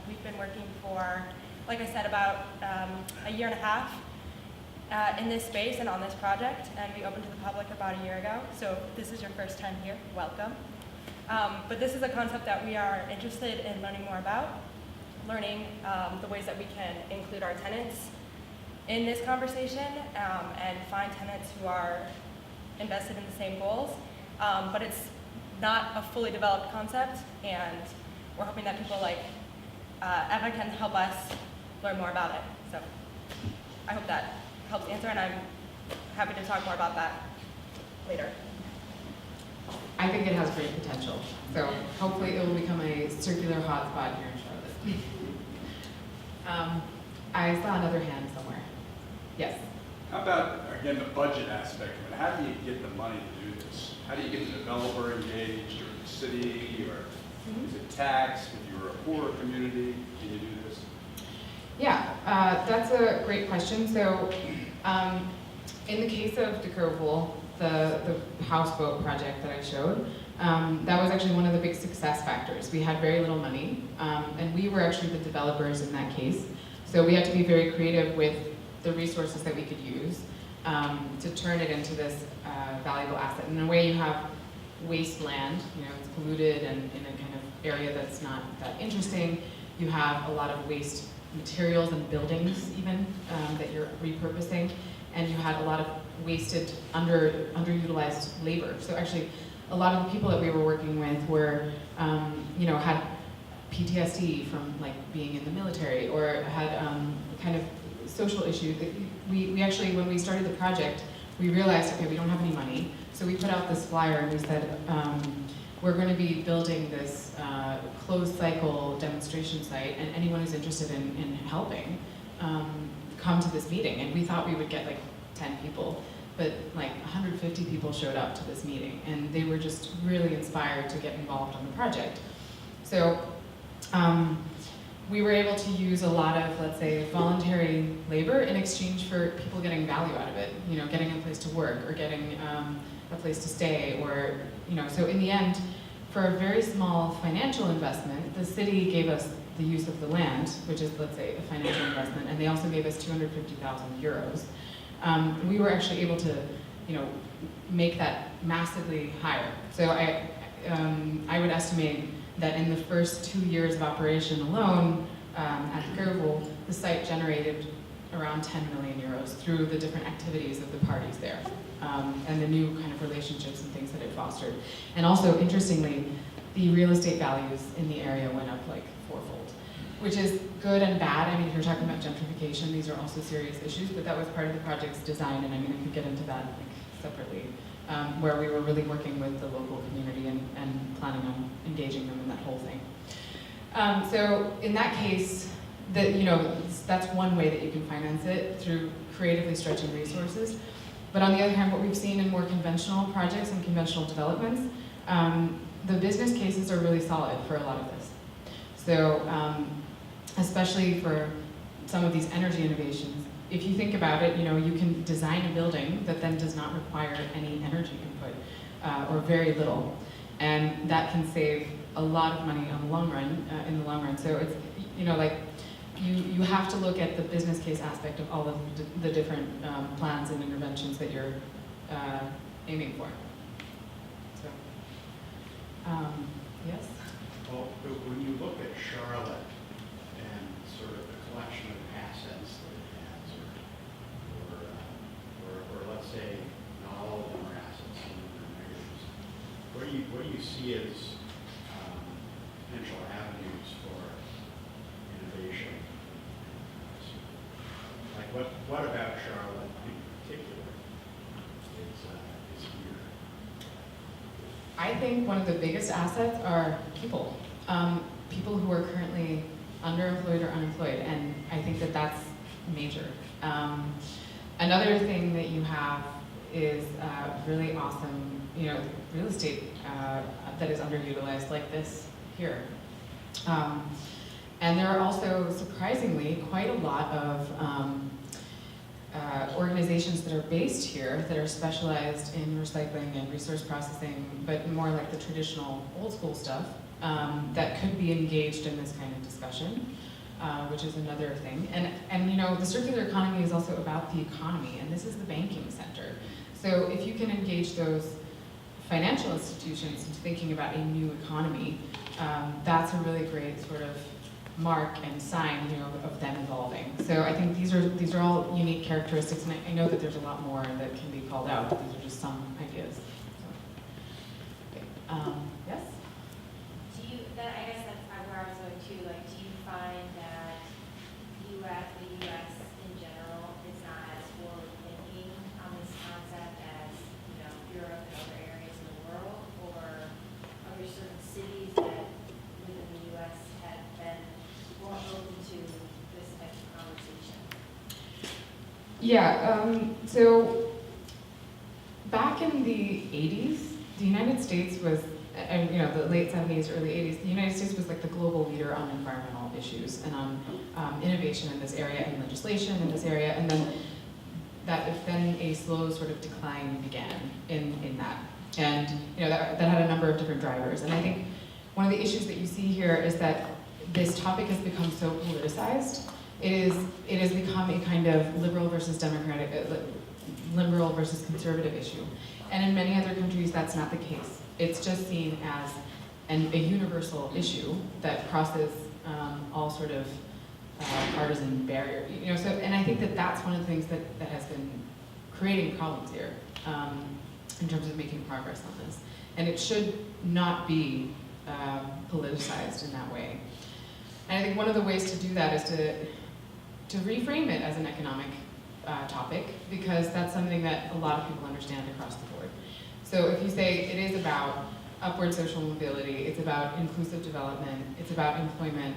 We've been working for, like I said, about a year and a half in this space and on this project, and we opened to the public about a year ago. So if this is your first time here, welcome. But this is a concept that we are interested in learning more about, learning the ways that we can include our tenants in this conversation and find tenants who are invested in the same goals. But it's not a fully developed concept, and we're hoping that people like Eva can help us learn more about it. So I hope that helps answer, and I'm happy to talk more about that later. I think it has great potential. So hopefully it will become a circular hotspot here in Charlotte. I saw another hand somewhere. Yes. How about, again, the budget aspect of it? How do you get the money to do this? How do you get the developer engaged, or the city, or is it taxed? If you're a poorer community, can you do this? Yeah, that's a great question. So in the case of De Koopel, the houseboat project that I showed, that was actually one of the big success factors. We had very little money, and we were actually the developers in that case. So we had to be very creative with the resources that we could use to turn it into this valuable asset. In a way, you have wasteland, it's polluted and in a kind of area that's not that interesting. You have a lot of waste materials and buildings even that you're repurposing, and you had a lot of wasted, underutilized labor. So actually, a lot of the people that we were working with were, had PTSD from like being in the military, or had kind of social issues. We actually, when we started the project, we realized, okay, we don't have any money, so we put out this flyer and we said, we're going to be building this closed cycle demonstration site, and anyone who's interested in helping, come to this meeting. And we thought we would get like 10 people, but like 150 people showed up to this meeting, and they were just really inspired to get involved on the project. So we were able to use a lot of, let's say, voluntary labor in exchange for people getting value out of it, getting a place to work, or getting a place to stay, or, so in the end, for a very small financial investment, the city gave us the use of the land, which is, let's say, a financial investment, and they also gave us 250,000 euros. We were actually able to, make that massively higher. So I would estimate that in the first 2 years of operation alone at Gervel, the site generated around 10 million euros through the different activities of the parties there, and the new kind of relationships and things that it fostered. And also, interestingly, the real estate values in the area went up like fourfold, which is good and bad. I mean, if you're talking about gentrification, these are also serious issues, but that was part of the project's design, and I mean, I could get into that like separately, where we were really working with the local community and planning on engaging them in that whole thing. So in that case, that's one way that you can finance it, through creatively stretching resources. But on the other hand, what we've seen in more conventional projects and conventional developments, the business cases are really solid for a lot of this. So especially for some of these energy innovations, if you think about it, you can design a building that then does not require any energy input, or very little. And that can save a lot of money on the long run, in the long run. So it's, you have to look at the business case aspect of all of the different plans and interventions that you're aiming for. So, yes? Well, when you look at Charlotte and sort of the collection of assets that it has, or let's say not all of them are assets, some of them are measures, what do you see as potential avenues for innovation? Like what about Charlotte in particular is here? I think one of the biggest assets are people. People who are currently underemployed or unemployed, and I think that that's major. Another thing that you have is really awesome, real estate that is underutilized, like this here. And there are also, surprisingly, quite a lot of organizations that are based here that are specialized in recycling and resource processing, but more like the traditional old school stuff, that could be engaged in this kind of discussion, which is another thing. And the circular economy is also about the economy, and this is the banking center. So if you can engage those financial institutions into thinking about a new economy, that's a really great sort of mark and sign, of them evolving. So I think these are all unique characteristics, and I know that there's a lot more that can be called out, but these are just some ideas. So, okay. Yes? I guess that's where I was going to, do you find that the U.S. in general is not as forward thinking on this concept as, Europe and other areas in the world, or are there certain cities that within the U.S. have been more open to this type of conversation? Yeah, so back in the 80s, the United States was, and the late 70s, early 80s, the United States was like the global leader on environmental issues and on innovation in this area and legislation in this area, and then a slow sort of decline began in that. And that had a number of different drivers. And I think one of the issues that you see here is that this topic has become so politicized. It has become a kind of liberal versus democratic, liberal versus conservative issue. And in many other countries, that's not the case. It's just seen as a universal issue that crosses all sort of partisan barrier. You know, so, and I think that that's one of the things that has been creating problems here in terms of making progress on this. And it should not be politicized in that way. And I think one of the ways to do that is to reframe it as an economic topic, because that's something that a lot of people understand across the board. So if you say it is about upward social mobility, it's about inclusive development, it's about employment,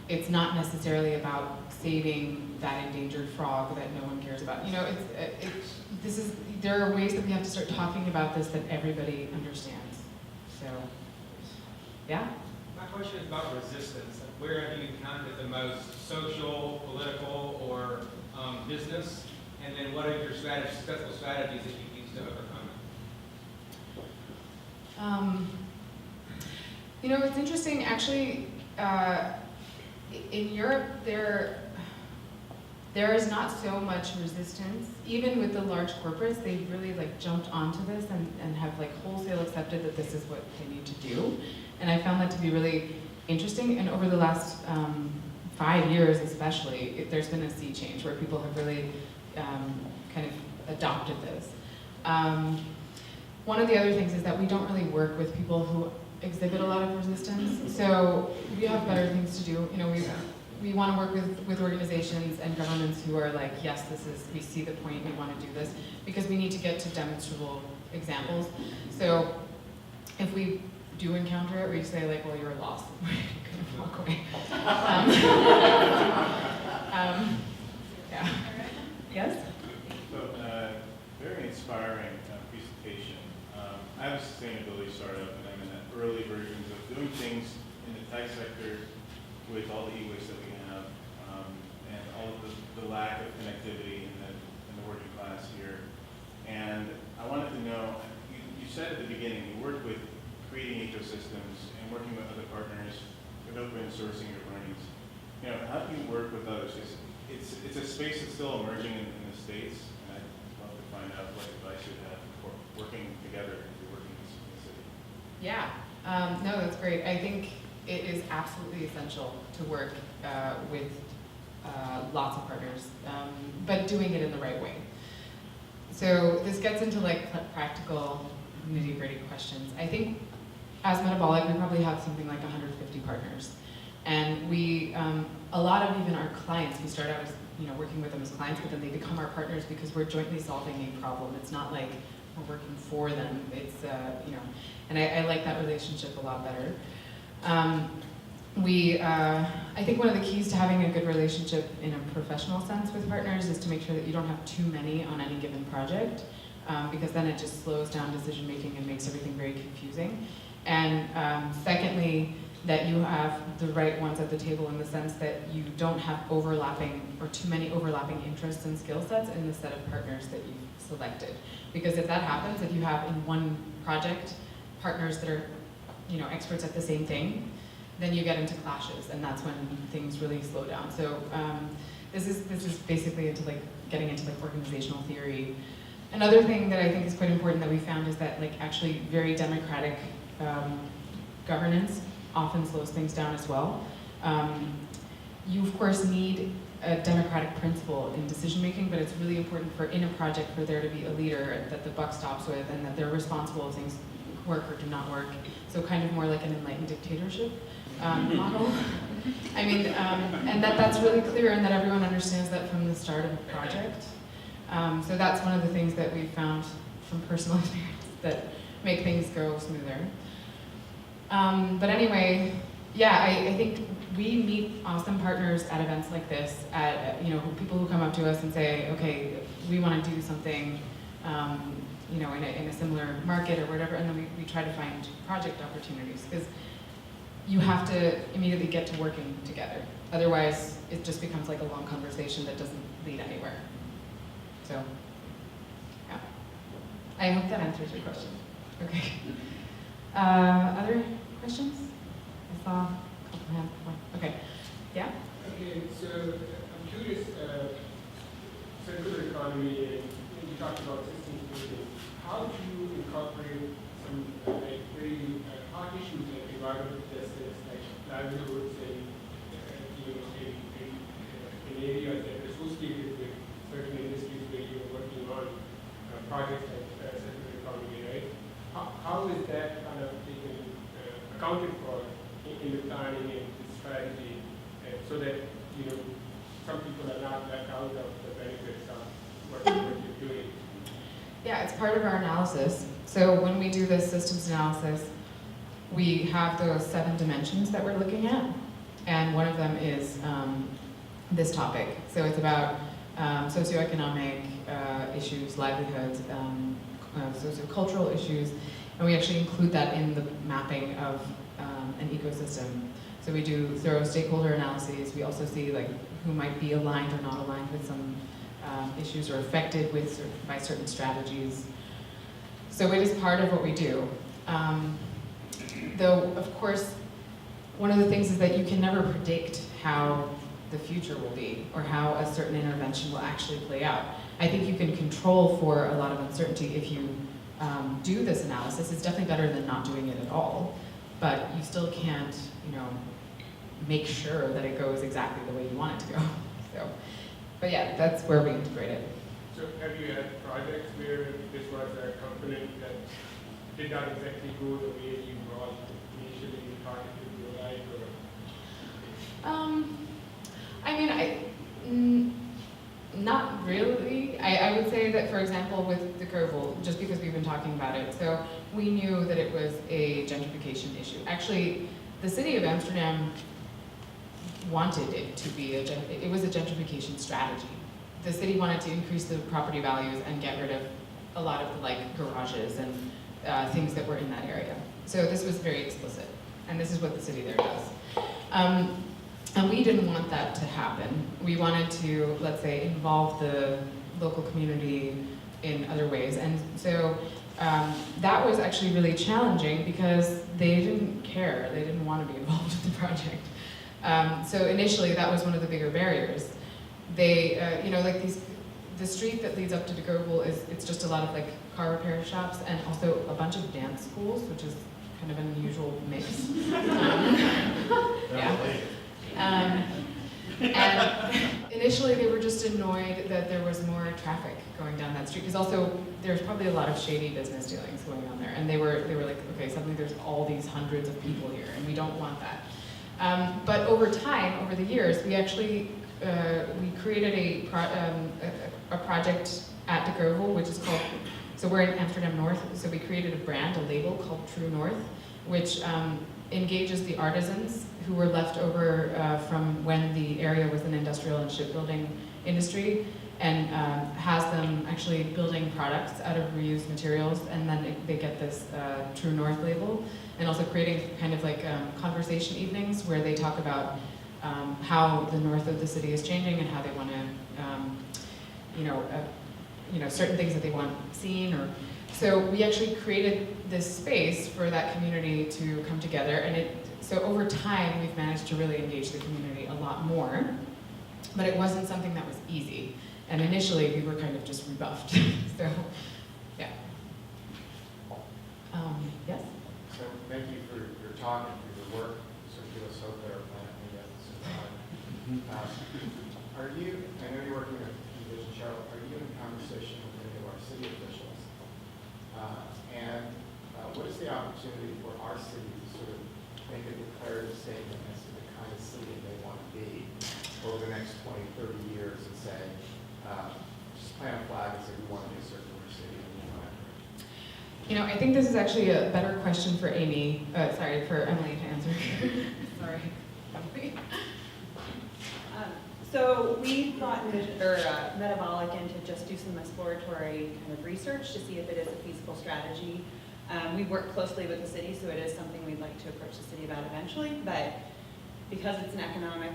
it's not necessarily about saving that endangered frog that no one cares about. You know, there are ways that we have to start talking about this that everybody understands. So, yeah? My question is about resistance. Where have you encountered the most social, political, or business? And then what are your successful strategies that you've used to overcome it? You know, it's interesting, actually, in Europe, there is not so much resistance. Even with the large corporates, they've really like jumped onto this and have like wholesale accepted that this is what they need to do. And I found that to be really interesting. And over the last 5 years especially, there's been a sea change where people have really kind of adopted this. One of the other things is that we don't really work with people who exhibit a lot of resistance. So we have better things to do. You know, we want to work with organizations and governments who are like, yes, we see the point, we want to do this, because we need to get to demonstrable examples. So if we do encounter it, we say like, well, you're lost. You can walk away. Yeah. Yes? So, very inspiring presentation. I have a sustainability startup, and I'm in the early versions of doing things in the tech sector with all the e-waste that we have, and all of the lack of connectivity in the working class here. And I wanted to know, you said at the beginning, you work with creating ecosystems and working with other partners, with open sourcing your learnings. You know, how do you work with others? It's a space that's still emerging in the States, and I'd love to find out what advice you have for working together if you're working in the city. Yeah, no, that's great. I think it is absolutely essential to work with lots of partners, but doing it in the right way. So this gets into like practical nitty-gritty questions. I think as Metabolic, we probably have something like 150 partners. And we, a lot of even our clients, we start out as, working with them as clients, but then they become our partners because we're jointly solving a problem. It's not like we're working for them. It's, and I like that relationship a lot better. I think one of the keys to having a good relationship in a professional sense with partners is to make sure that you don't have too many on any given project, because then it just slows down decision making and makes everything very confusing. And secondly, that you have the right ones at the table in the sense that you don't have overlapping or too many overlapping interests and skill sets in the set of partners that you've selected. Because if that happens, if you have in one project partners that are experts at the same thing, then you get into clashes, and that's when things really slow down. So this is basically into getting into organizational theory. Another thing that I think is quite important that we found is that actually very democratic governance often slows things down as well. You of course need a democratic principle in decision making, but it's really important in a project for there to be a leader that the buck stops with, and that they're responsible if things work or do not work. So kind of more like an enlightened dictatorship model. I mean, and that's really clear, and that everyone understands that from the start of a project. So that's one of the things that we've found from personal experience that make things go smoother. But anyway, yeah, I think we meet awesome partners at events like this, at people who come up to us and say, okay, we want to do something, in a similar market or whatever, and then we try to find project opportunities, because you have to immediately get to working together. Otherwise, it just becomes like a long conversation that doesn't lead anywhere. So, yeah. I hope that answers your question. Okay. Other questions? I saw a couple hands before. Okay. Yeah? Okay, so I'm curious, circular economy, and you talked about systems building. How do you incorporate some environmental justice, like livelihoods in, in areas that are associated with certain industries where you're working on projects like circular economy, right? How is that kind of taken, accounted for in the planning and the strategy, so that, some people are not left out of the benefits of what you're doing? Yeah, it's part of our analysis. So when we do this systems analysis, we have those 7 dimensions that we're looking at, and one of them is this topic. So it's about socioeconomic issues, livelihoods, sociocultural issues, and we actually include that in the mapping of an ecosystem. So we do thorough stakeholder analyses. We also see like who might be aligned or not aligned with some issues or affected by certain strategies. So it is part of what we do. Though, of course, one of the things is that you can never predict how the future will be or how a certain intervention will actually play out. I think you can control for a lot of uncertainty if you do this analysis. It's definitely better than not doing it at all, but you still can't, make sure that it goes exactly the way you want it to go. So, but yeah, that's where we integrate it. So have you had projects where this was a component that did not exactly go the way you all initially thought it would go like, or? Not really. I would say that, for example, with the Kervel, just because we've been talking about it, so we knew that it was a gentrification issue. Actually, the city of Amsterdam wanted it to be it was a gentrification strategy. The city wanted to increase the property values and get rid of a lot of the garages and things that were in that area. So this was very explicit, and this is what the city there does. And we didn't want that to happen. We wanted to, let's say, involve the local community in other ways. And so that was actually really challenging because they didn't care. They didn't want to be involved in the project. So initially, that was one of the bigger barriers. They, the street that leads up to De Geuvel it's just a lot of car repair shops and also a bunch of dance schools, which is kind of an unusual mix. Yeah. And initially they were just annoyed that there was more traffic going down that street, because also there's probably a lot of shady business dealings going on there, and they were like, okay, suddenly there's all these hundreds of people here, and we don't want that. But over time, over the years, we actually we created a project at De Geuvel, which is called, so we're in Amsterdam North, so we created a brand, a label called True North, which engages the artisans who were left over from when the area was an industrial and shipbuilding industry, and has them actually building products out of reused materials, and then they get this True North label, and also creating kind of conversation evenings where they talk about how the north of the city is changing and how they want to, certain things that they want seen. Or so we actually created this space for that community to come together, and so over time we've managed to really engage the community a lot more, but it wasn't something that was easy, and initially we were kind of just rebuffed. So, yeah. Yes? So thank you for your talk and for your work. Sort of give us hope that our planet may get survive. Are you, I know you're working with Envision, Charlotte, are you in conversation with any of our city officials? What is the opportunity for our city to sort of make a declarative statement as to the kind of city they want to be over the next 20, 30 years, and say, just plant a flag and say we want to be a circular city and we want to. I think this is actually a better question for Amy, for Emily to answer. Sorry, Emily. So we brought Metabolic in to just do some exploratory kind of research to see if it is a feasible strategy. We work closely with the city, so it is something we'd like to approach the city about eventually, but because it's an economic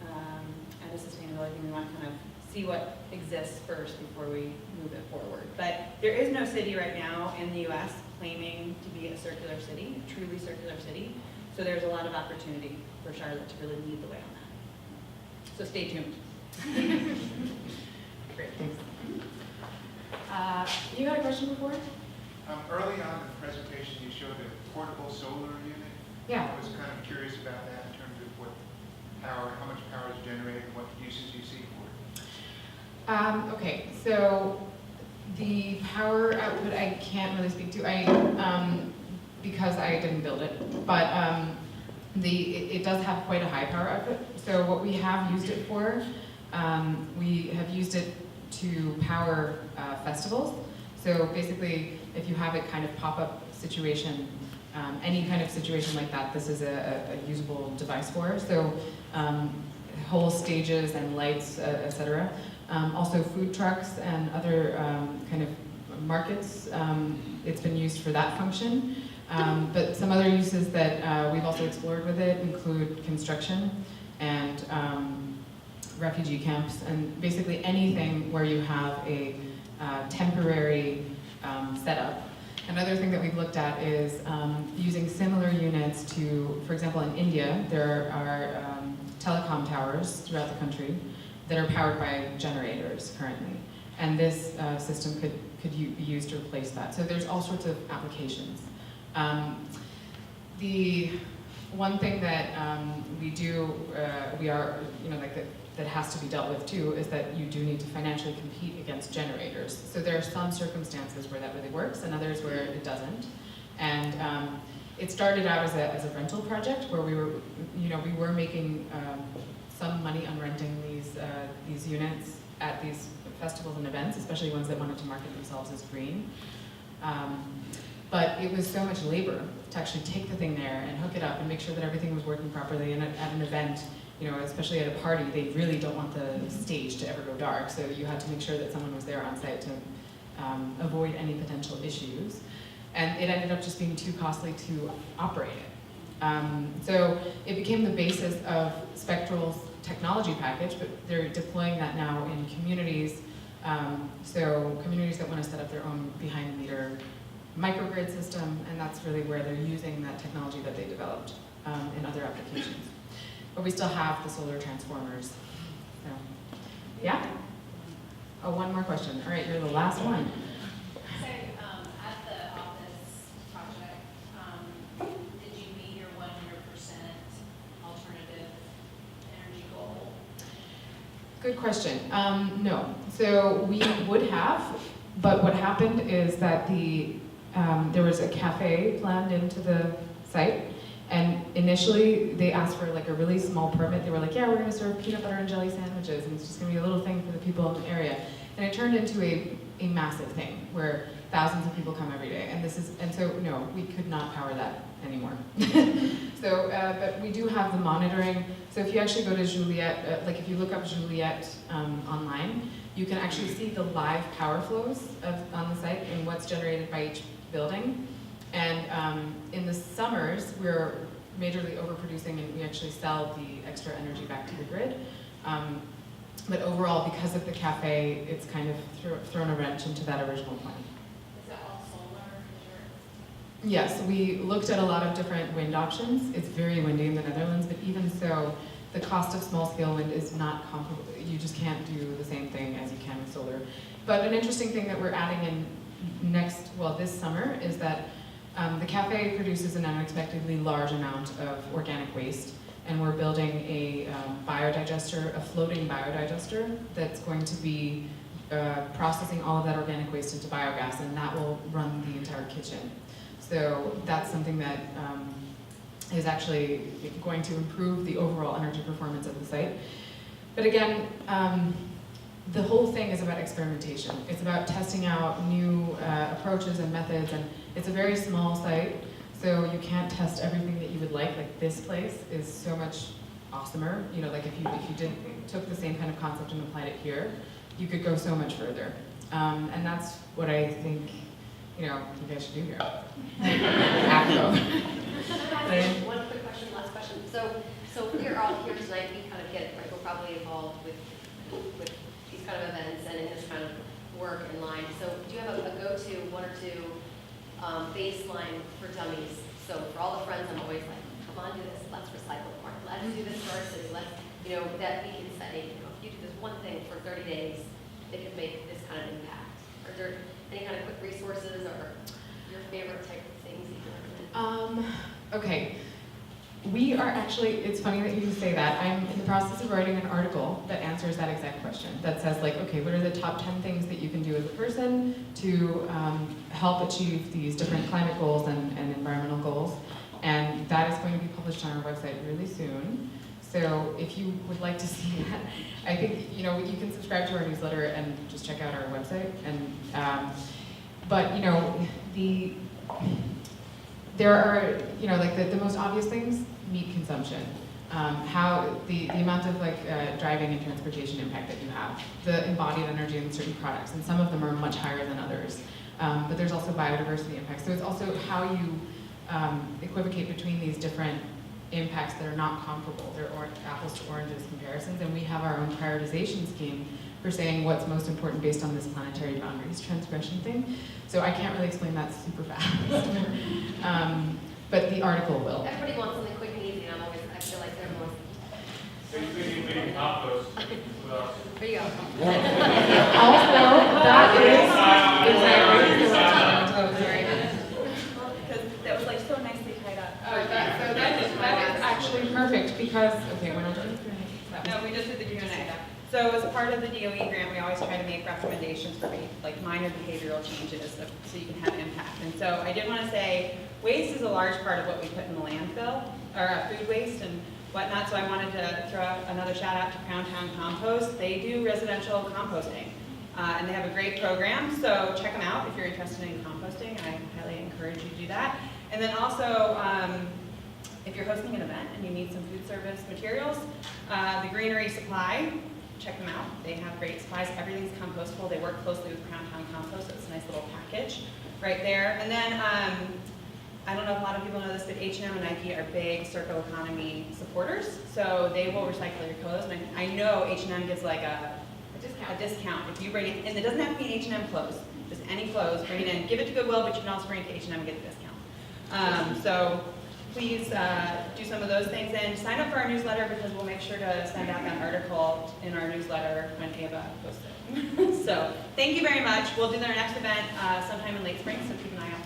and a sustainability thing, we want to kind of see what exists first before we move it forward. But there is no city right now in the US claiming to be a circular city, a truly circular city, so there's a lot of opportunity for Charlotte to really lead the way on that. So stay tuned. Great, thanks. You had a question before? Early on in the presentation, you showed a portable solar unit. Yeah. I was kind of curious about that in terms of what power, how much power is generated, and what uses you see for it. Okay, so the power output I can't really speak to, because I didn't build it, but it does have quite a high power output. So what we have used it for, we have used it to power festivals. So basically, if you have a kind of pop-up situation, any kind of situation like that, this is a usable device for. So whole stages and lights, etc. Also food trucks and other kind of markets, it's been used for that function. But some other uses that we've also explored with it include construction and refugee camps, and basically anything where you have a temporary setup. Another thing that we've looked at is using similar units to, for example, in India, there are telecom towers throughout the country that are powered by generators currently. And this system could be used to replace that. So there's all sorts of applications. The one thing that that has to be dealt with too is that you do need to financially compete against generators. So there are some circumstances where that really works and others where it doesn't. And it started out as a rental project where we were making some money on renting these units at these festivals and events, especially ones that wanted to market themselves as green. But it was so much labor to actually take the thing there and hook it up and make sure that everything was working properly. And at an event, especially at a party, they really don't want the stage to ever go dark. So you had to make sure that someone was there on site to avoid any potential issues. And it ended up just being too costly to operate it. So it became the basis of Spectral's technology package, but they're deploying that now in communities. So communities that want to set up their own behind-the-meter microgrid system, and that's really where they're using that technology that they developed in other applications. But we still have the solar transformers. So, yeah? Oh, one more question. All right, you're the last one. So, at the office project, did you meet your 100% alternative energy goal? Good question. No. So we would have, but what happened is that there was a cafe planned into the site, and initially they asked for like a really small permit. They were like, yeah, we're going to serve peanut butter and jelly sandwiches, and it's just going to be a little thing for the people in the area. And it turned into a massive thing where thousands of people come every day. And so no, we could not power that anymore. So, but we do have the monitoring. So if you actually go to Juliet, if you look up Juliet online, you can actually see the live power flows on the site and what's generated by each building. And in the summers, we're majorly overproducing, and we actually sell the extra energy back to the grid. But overall, because of the cafe, it's kind of thrown a wrench into that original plan. Is that all solar? Yes, we looked at a lot of different wind options. It's very windy in the Netherlands, but even so, the cost of small-scale wind is not comparable. You just can't do the same thing as you can with solar. But an interesting thing that we're adding in this summer is that the cafe produces an unexpectedly large amount of organic waste, and we're building a biodigester, a floating biodigester that's going to be processing all of that organic waste into biogas, and that will run the entire kitchen. So that's something that is actually going to improve the overall energy performance of the site. But again, the whole thing is about experimentation. It's about testing out new approaches and methods, and it's a very small site, so you can't test everything that you would like. Like this place is so much awesomer. Like if you took the same kind of concept and applied it here, you could go so much further. And that's what I think, you guys should do here. ACCO. One quick question, last question. So we're all here tonight, we kind of get it, right? We're probably involved with these kind of events and in this kind of work in line. So do you have a go-to, one or two baseline for dummies? So for all the friends, I'm always like, come on, do this, let's recycle more, let's do this for our city, let's, that we can say, if you do this one thing for 30 days, it could make this kind of impact. Are there any kind of quick resources or your favorite type of things you can recommend? Okay. We are actually, it's funny that you say that. I'm in the process of writing an article that answers that exact question. That says like, okay, what are the top 10 things that you can do as a person to help achieve these different climate goals and environmental goals? And that is going to be published on our website really soon. So if you would like to see that, I think, you know, you can subscribe to our newsletter and just check out our website. And but, you know, there are, you know, like the most obvious things, meat consumption. How the amount of like driving and transportation impact that you have, the embodied energy in certain products, and some of them are much higher than others. But there's also biodiversity impacts. So it's also how you equivocate between these different impacts that are not comparable. They're apples to oranges comparisons, and we have our own prioritization scheme for saying what's most important based on this planetary boundaries transgression thing. So I can't really explain that super fast. But the article will. Everybody wants something quick and easy, and I feel like they're more. We need compost. There you go. Also, that is exactly. Because that was like so nicely tied up. So that is actually perfect because, okay, we're not doing Q&A. No, we just did the Q&A. So as part of the DOE grant, we always try to make recommendations for like minor behavioral changes so you can have impact. And so I did want to say, waste is a large part of what we put in the landfill, or food waste and whatnot. So I wanted to throw out another shout out to Crown Town Compost. They do residential composting, and they have a great program. So check them out if you're interested in composting. I highly encourage you to do that. And then also, if you're hosting an event and you need some food service materials, the Greenery Supply, check them out. They have great supplies. Everything's compostable. They work closely with Crown Town Compost. So it's a nice little package right there. And then, I don't know if a lot of people know this, but H&M and Nike are big circular economy supporters. So they will recycle your clothes. And I know H&M gives like a discount if you bring it, and it doesn't have to be H&M clothes. Just any clothes, bring it in. Give it to Goodwill, but you can also bring it to H&M and get the discount. So please do some of those things and sign up for our newsletter because we'll make sure to send out that article in our newsletter when Eva posts it. So thank you very much. We'll do our next event sometime in late spring, so keep an eye out.